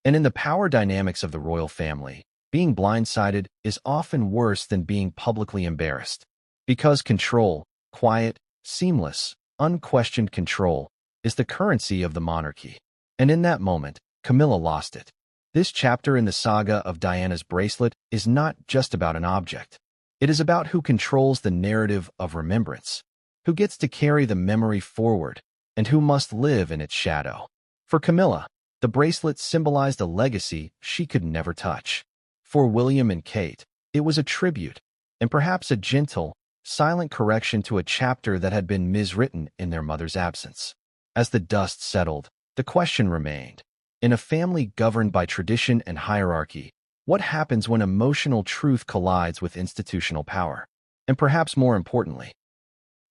And in the power dynamics of the royal family, being blindsided is often worse than being publicly embarrassed. Because control, quiet, seamless, unquestioned control, is the currency of the monarchy. And in that moment, Camilla lost it. This chapter in the saga of Diana's bracelet is not just about an object. It is about who controls the narrative of remembrance, who gets to carry the memory forward, and who must live in its shadow. For Camilla, the bracelet symbolized a legacy she could never touch. For William and Kate, it was a tribute, and perhaps a gentle, silent correction to a chapter that had been miswritten in their mother's absence. As the dust settled, the question remained. In a family governed by tradition and hierarchy, what happens when emotional truth collides with institutional power? And perhaps more importantly,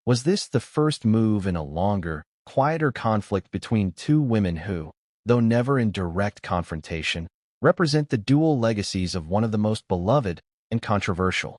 was this the first move in a longer, quieter conflict between two women who, though never in direct confrontation, represent the dual legacies of one of the most beloved and controversial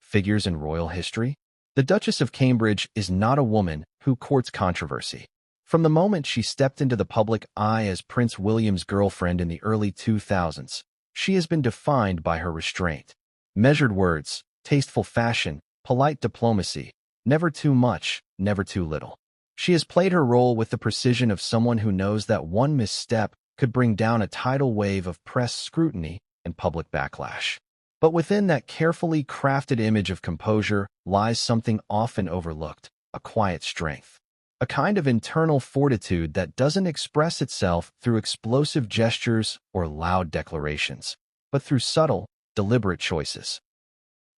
figures in royal history? The Duchess of Cambridge is not a woman who courts controversy. From the moment she stepped into the public eye as Prince William's girlfriend in the early 2000s, she has been defined by her restraint. Measured words, tasteful fashion, polite diplomacy, never too much, never too little. She has played her role with the precision of someone who knows that one misstep could bring down a tidal wave of press scrutiny and public backlash. But within that carefully crafted image of composure lies something often overlooked, a quiet strength. A kind of internal fortitude that doesn't express itself through explosive gestures or loud declarations, but through subtle, deliberate choices.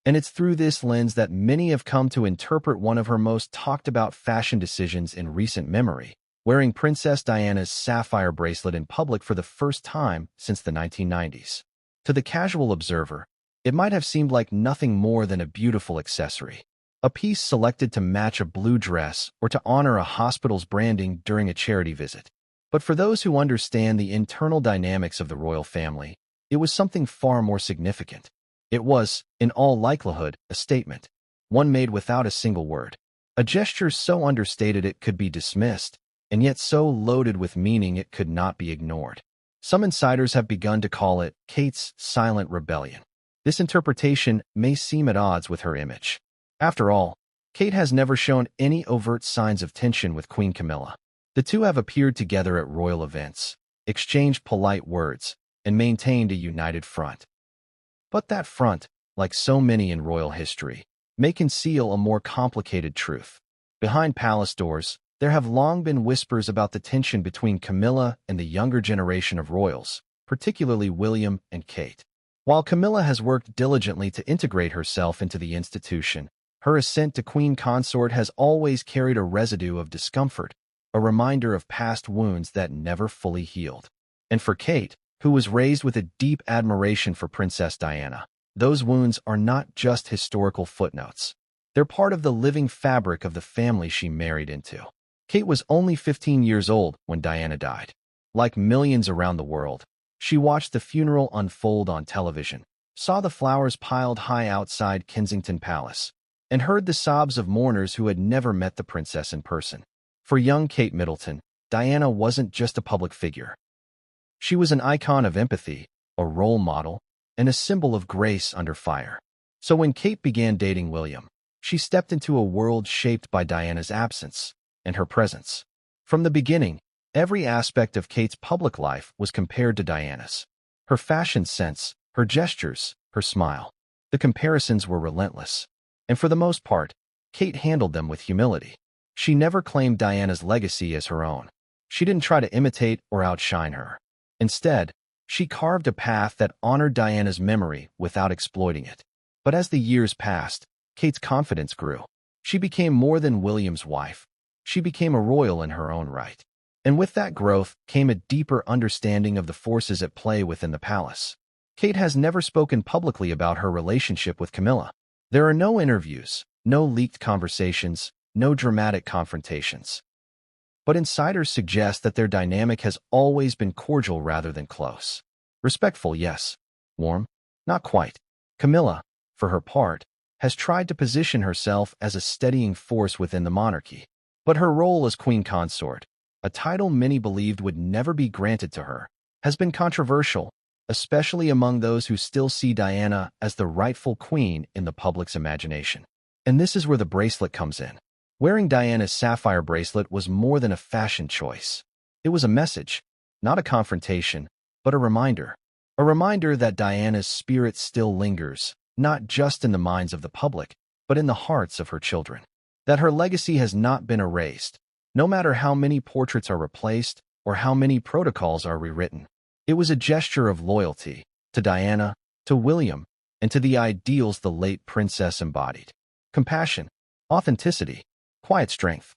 And it's through this lens that many have come to interpret one of her most talked-about fashion decisions in recent memory, wearing Princess Diana's sapphire bracelet in public for the first time since the 1990s. To the casual observer, it might have seemed like nothing more than a beautiful accessory, a piece selected to match a blue dress or to honor a hospital's branding during a charity visit. But for those who understand the internal dynamics of the royal family, it was something far more significant. It was, in all likelihood, a statement, one made without a single word, a gesture so understated it could be dismissed, and yet so loaded with meaning it could not be ignored. Some insiders have begun to call it Kate's silent rebellion. This interpretation may seem at odds with her image. After all, Kate has never shown any overt signs of tension with Queen Camilla. The two have appeared together at royal events, exchanged polite words, and maintained a united front. But that front, like so many in royal history, may conceal a more complicated truth. Behind palace doors, there have long been whispers about the tension between Camilla and the younger generation of royals, particularly William and Kate. While Camilla has worked diligently to integrate herself into the institution, her ascent to queen consort has always carried a residue of discomfort, a reminder of past wounds that never fully healed. And for Kate, who was raised with a deep admiration for Princess Diana, those wounds are not just historical footnotes. They're part of the living fabric of the family she married into. Kate was only 15 years old when Diana died. Like millions around the world, she watched the funeral unfold on television, saw the flowers piled high outside Kensington Palace, and heard the sobs of mourners who had never met the princess in person. For young Kate Middleton, Diana wasn't just a public figure. She was an icon of empathy, a role model, and a symbol of grace under fire. So when Kate began dating William, she stepped into a world shaped by Diana's absence and her presence. From the beginning, every aspect of Kate's public life was compared to Diana's. Her fashion sense, her gestures, her smile. The comparisons were relentless. And for the most part, Kate handled them with humility. She never claimed Diana's legacy as her own. She didn't try to imitate or outshine her. Instead, she carved a path that honored Diana's memory without exploiting it. But as the years passed, Kate's confidence grew. She became more than William's wife. She became a royal in her own right. And with that growth came a deeper understanding of the forces at play within the palace. Kate has never spoken publicly about her relationship with Camilla. There are no interviews, no leaked conversations, no dramatic confrontations. But insiders suggest that their dynamic has always been cordial rather than close. Respectful, yes. Warm? Not quite. Camilla, for her part, has tried to position herself as a steadying force within the monarchy. But her role as queen consort, a title many believed would never be granted to her, has been controversial, especially among those who still see Diana as the rightful queen in the public's imagination. And this is where the bracelet comes in. Wearing Diana's sapphire bracelet was more than a fashion choice. It was a message, not a confrontation, but a reminder. A reminder that Diana's spirit still lingers, not just in the minds of the public, but in the hearts of her children. That her legacy has not been erased, no matter how many portraits are replaced or how many protocols are rewritten. It was a gesture of loyalty to Diana, to William, and to the ideals the late princess embodied. Compassion, authenticity, quiet strength.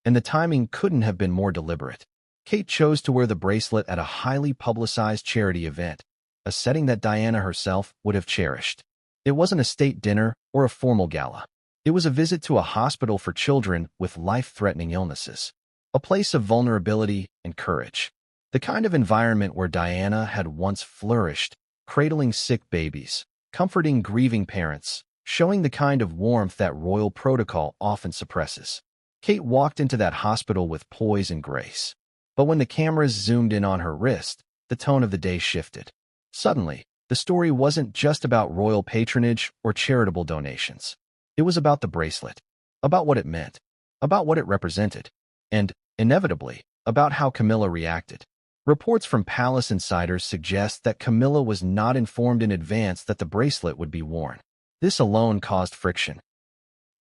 And the timing couldn't have been more deliberate. Kate chose to wear the bracelet at a highly publicized charity event, a setting that Diana herself would have cherished. It wasn't a state dinner or a formal gala. It was a visit to a hospital for children with life-threatening illnesses, a place of vulnerability and courage. The kind of environment where Diana had once flourished, cradling sick babies, comforting grieving parents, showing the kind of warmth that royal protocol often suppresses. Kate walked into that hospital with poise and grace. But when the cameras zoomed in on her wrist, the tone of the day shifted. Suddenly, the story wasn't just about royal patronage or charitable donations. It was about the bracelet, about what it meant, about what it represented, and, inevitably, about how Camilla reacted. Reports from palace insiders suggest that Camilla was not informed in advance that the bracelet would be worn. This alone caused friction.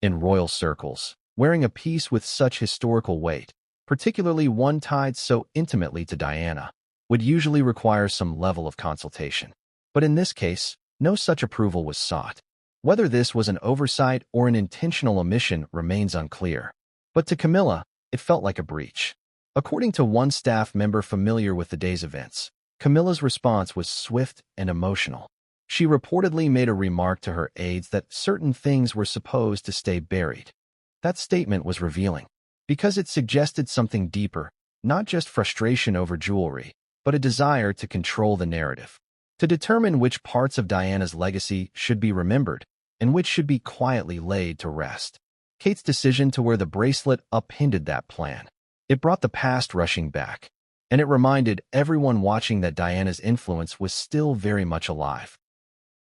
In royal circles, wearing a piece with such historical weight, particularly one tied so intimately to Diana, would usually require some level of consultation. But in this case, no such approval was sought. Whether this was an oversight or an intentional omission remains unclear. But to Camilla, it felt like a breach. According to one staff member familiar with the day's events, Camilla's response was swift and emotional. She reportedly made a remark to her aides that certain things were supposed to stay buried. That statement was revealing, because it suggested something deeper, not just frustration over jewelry, but a desire to control the narrative, to determine which parts of Diana's legacy should be remembered and which should be quietly laid to rest. Kate's decision to wear the bracelet upended that plan. It brought the past rushing back, and it reminded everyone watching that Diana's influence was still very much alive.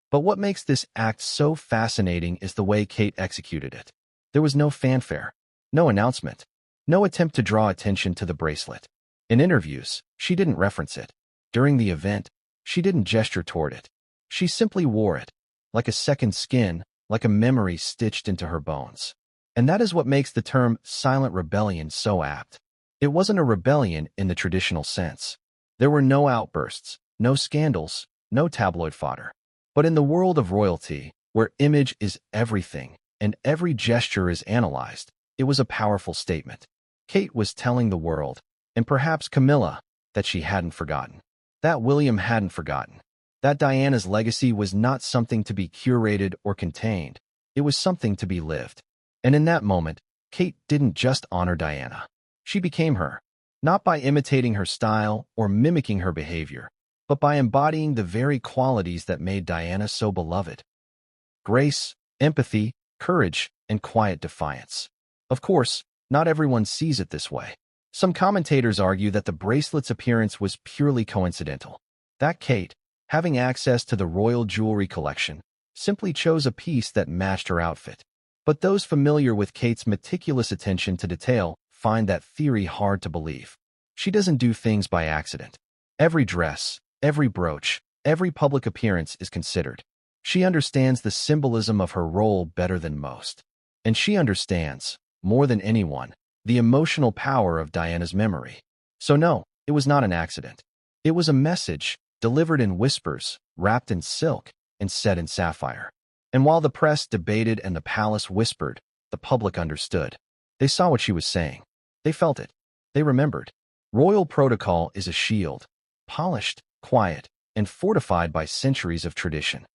But what makes this act so fascinating is the way Kate executed it. There was no fanfare, no announcement, no attempt to draw attention to the bracelet. In interviews, she didn't reference it. During the event, she didn't gesture toward it. She simply wore it, like a second skin, like a memory stitched into her bones. And that is what makes the term silent rebellion so apt. It wasn't a rebellion in the traditional sense. There were no outbursts, no scandals, no tabloid fodder. But in the world of royalty, where image is everything and every gesture is analyzed, it was a powerful statement. Kate was telling the world, and perhaps Camilla, that she hadn't forgotten. That William hadn't forgotten. That Diana's legacy was not something to be curated or contained. It was something to be lived. And in that moment, Kate didn't just honor Diana. She became her, not by imitating her style or mimicking her behavior, but by embodying the very qualities that made Diana so beloved: grace, empathy, courage, and quiet defiance. Of course, not everyone sees it this way. Some commentators argue that the bracelet's appearance was purely coincidental. That Kate, having access to the royal jewelry collection, simply chose a piece that matched her outfit. But those familiar with Kate's meticulous attention to detail find that theory hard to believe. She doesn't do things by accident. Every dress, every brooch, every public appearance is considered. She understands the symbolism of her role better than most. And she understands, more than anyone, the emotional power of Diana's memory. So no, it was not an accident. It was a message, delivered in whispers, wrapped in silk, and set in sapphire. And while the press debated and the palace whispered, the public understood. They saw what she was saying. They felt it. They remembered. Royal protocol is a shield, polished, quiet, and fortified by centuries of tradition.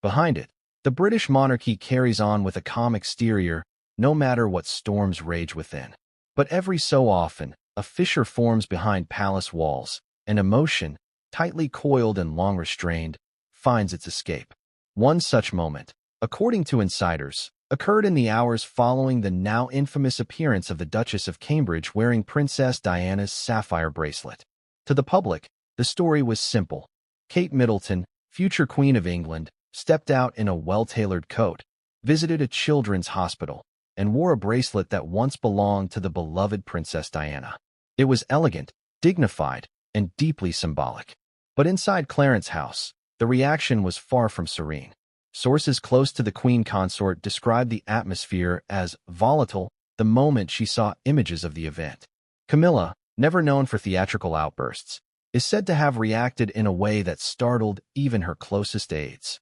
Behind it, the British monarchy carries on with a calm exterior, no matter what storms rage within. But every so often, a fissure forms behind palace walls, and emotion, tightly coiled and long restrained, finds its escape. One such moment, according to insiders, occurred in the hours following the now infamous appearance of the Duchess of Cambridge wearing Princess Diana's sapphire bracelet. To the public, the story was simple. Kate Middleton, future Queen of England, stepped out in a well-tailored coat, visited a children's hospital, and wore a bracelet that once belonged to the beloved Princess Diana. It was elegant, dignified, and deeply symbolic. But inside Clarence's house, the reaction was far from serene. Sources close to the Queen consort described the atmosphere as volatile the moment she saw images of the event. Camilla, never known for theatrical outbursts, is said to have reacted in a way that startled even her closest aides.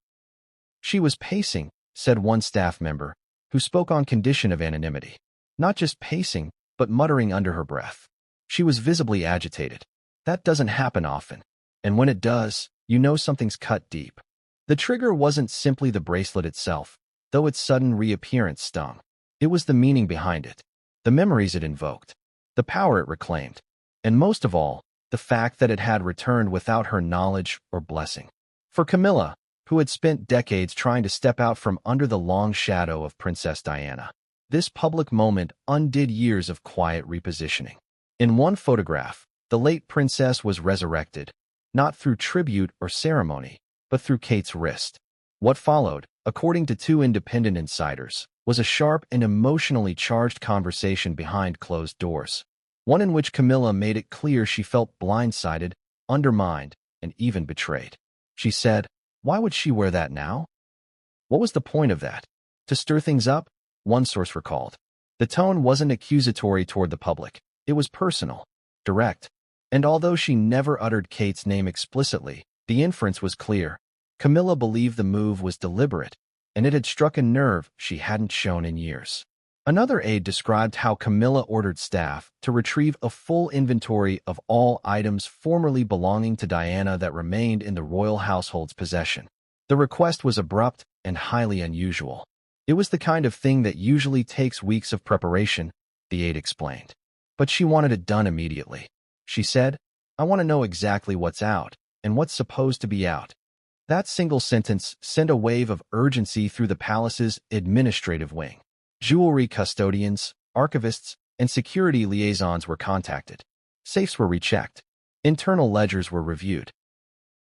She was pacing, said one staff member, who spoke on condition of anonymity. Not just pacing, but muttering under her breath. She was visibly agitated. That doesn't happen often. And when it does, you know something's cut deep. The trigger wasn't simply the bracelet itself, though its sudden reappearance stung. It was the meaning behind it, the memories it invoked, the power it reclaimed, and most of all, the fact that it had returned without her knowledge or blessing. For Camilla, who had spent decades trying to step out from under the long shadow of Princess Diana, this public moment undid years of quiet repositioning. In one photograph, the late princess was resurrected, not through tribute or ceremony, but through Kate's wrist. What followed, according to two independent insiders, was a sharp and emotionally charged conversation behind closed doors. One in which Camilla made it clear she felt blindsided, undermined, and even betrayed. She said, "Why would she wear that now? What was the point of that? To stir things up?" One source recalled. The tone wasn't accusatory toward the public. It was personal, direct. And although she never uttered Kate's name explicitly, the inference was clear. Camilla believed the move was deliberate, and it had struck a nerve she hadn't shown in years. Another aide described how Camilla ordered staff to retrieve a full inventory of all items formerly belonging to Diana that remained in the royal household's possession. The request was abrupt and highly unusual. It was the kind of thing that usually takes weeks of preparation, the aide explained. But she wanted it done immediately. She said, "I want to know exactly what's out and what's supposed to be out." That single sentence sent a wave of urgency through the palace's administrative wing. Jewelry custodians, archivists, and security liaisons were contacted. Safes were rechecked. Internal ledgers were reviewed.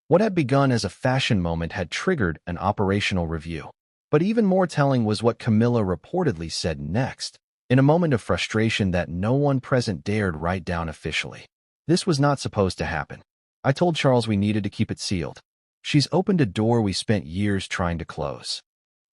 What had begun as a fashion moment had triggered an operational review. But even more telling was what Camilla reportedly said next, in a moment of frustration that no one present dared write down officially. "This was not supposed to happen. I told Charles we needed to keep it sealed. She's opened a door we spent years trying to close."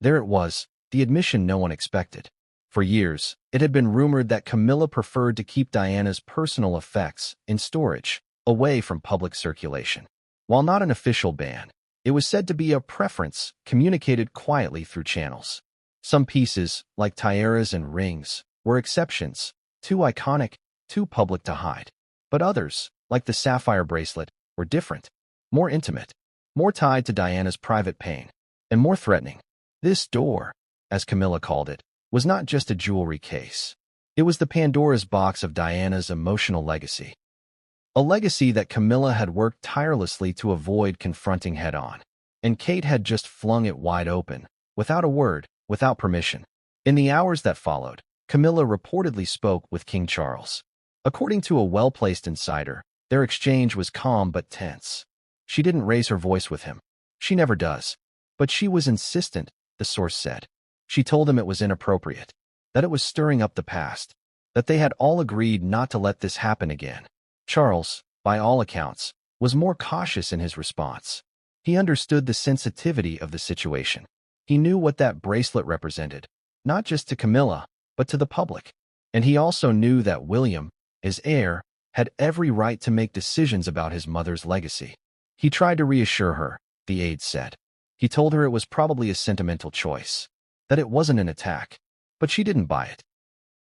There it was, the admission no one expected. For years, it had been rumored that Camilla preferred to keep Diana's personal effects in storage, away from public circulation. While not an official ban, it was said to be a preference communicated quietly through channels. Some pieces, like tiaras and rings, were exceptions, too iconic, too public to hide. But others, like the sapphire bracelet, were different, more intimate, more tied to Diana's private pain, and more threatening. This door, as Camilla called it, was not just a jewelry case. It was the Pandora's box of Diana's emotional legacy. A legacy that Camilla had worked tirelessly to avoid confronting head-on. And Kate had just flung it wide open, without a word, without permission. In the hours that followed, Camilla reportedly spoke with King Charles. According to a well-placed insider, their exchange was calm but tense. She didn't raise her voice with him. She never does. But she was insistent, the source said. She told him it was inappropriate, that it was stirring up the past, that they had all agreed not to let this happen again. Charles, by all accounts, was more cautious in his response. He understood the sensitivity of the situation. He knew what that bracelet represented, not just to Camilla, but to the public. And he also knew that William, his heir, had every right to make decisions about his mother's legacy. He tried to reassure her, the aide said. He told her it was probably a sentimental choice, that it wasn't an attack, but she didn't buy it.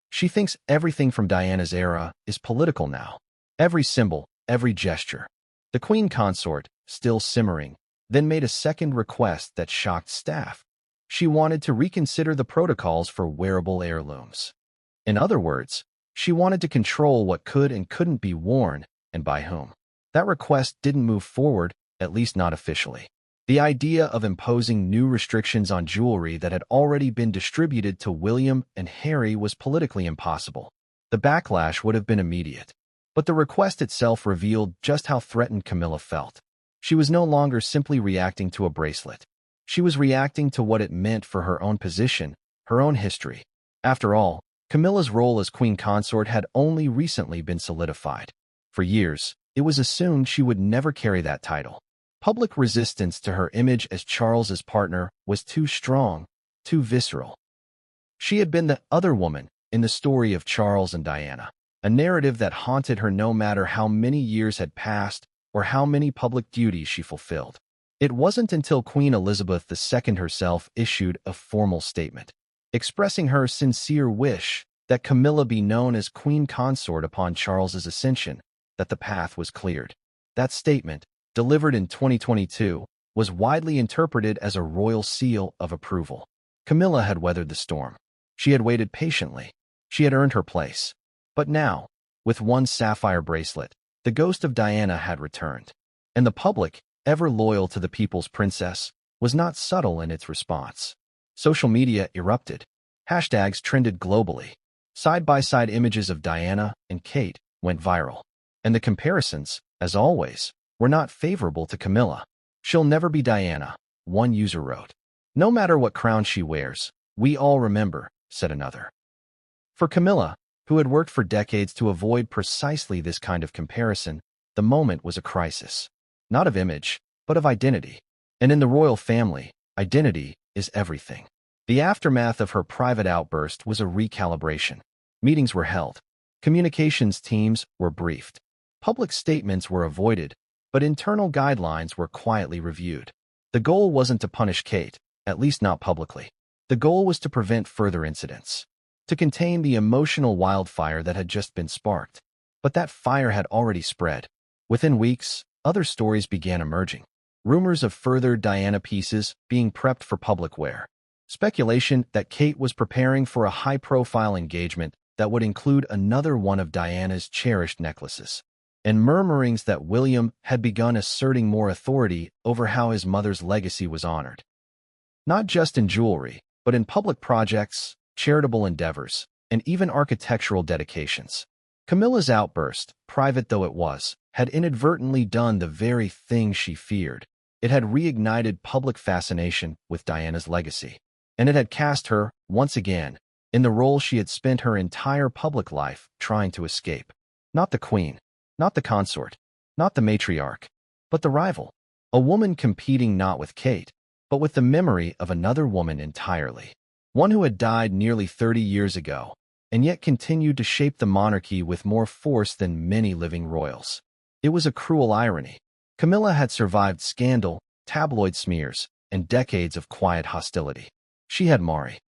She thinks everything from Diana's era is political now. Every symbol, every gesture. The Queen Consort, still simmering, then made a second request that shocked staff. She wanted to reconsider the protocols for wearable heirlooms. In other words, she wanted to control what could and couldn't be worn, and by whom. That request didn't move forward, at least not officially. The idea of imposing new restrictions on jewelry that had already been distributed to William and Harry was politically impossible. The backlash would have been immediate. But the request itself revealed just how threatened Camilla felt. She was no longer simply reacting to a bracelet. She was reacting to what it meant for her own position, her own history. After all, Camilla's role as Queen Consort had only recently been solidified. For years, it was assumed she would never carry that title. Public resistance to her image as Charles's partner was too strong, too visceral. She had been the other woman in the story of Charles and Diana, a narrative that haunted her no matter how many years had passed or how many public duties she fulfilled. It wasn't until Queen Elizabeth II herself issued a formal statement, expressing her sincere wish that Camilla be known as Queen Consort upon Charles's ascension, that the path was cleared. That statement, delivered in 2022, was widely interpreted as a royal seal of approval. Camilla had weathered the storm. She had waited patiently. She had earned her place. But now, with one sapphire bracelet, the ghost of Diana had returned. And the public, ever loyal to the people's princess, was not subtle in its response. Social media erupted. Hashtags trended globally. Side-by-side images of Diana and Kate went viral. And the comparisons, as always, were not favorable to Camilla. "She'll never be Diana," one user wrote. "No matter what crown she wears, we all remember," said another. For Camilla, who had worked for decades to avoid precisely this kind of comparison, the moment was a crisis. Not of image, but of identity. And in the royal family, identity is everything. The aftermath of her private outburst was a recalibration. Meetings were held. Communications teams were briefed. Public statements were avoided, but internal guidelines were quietly reviewed. The goal wasn't to punish Kate, at least not publicly. The goal was to prevent further incidents, to contain the emotional wildfire that had just been sparked. But that fire had already spread. Within weeks, other stories began emerging. Rumors of further Diana pieces being prepped for public wear. Speculation that Kate was preparing for a high-profile engagement that would include another one of Diana's cherished necklaces. And murmurings that William had begun asserting more authority over how his mother's legacy was honored. Not just in jewelry, but in public projects, charitable endeavors, and even architectural dedications. Camilla's outburst, private though it was, had inadvertently done the very thing she feared. It had reignited public fascination with Diana's legacy. And it had cast her, once again, in the role she had spent her entire public life trying to escape. Not the queen, not the consort, not the matriarch, but the rival. A woman competing not with Kate, but with the memory of another woman entirely. One who had died nearly 30 years ago, and yet continued to shape the monarchy with more force than many living royals. It was a cruel irony. Camilla had survived scandal, tabloid smears, and decades of quiet hostility. She had Mari.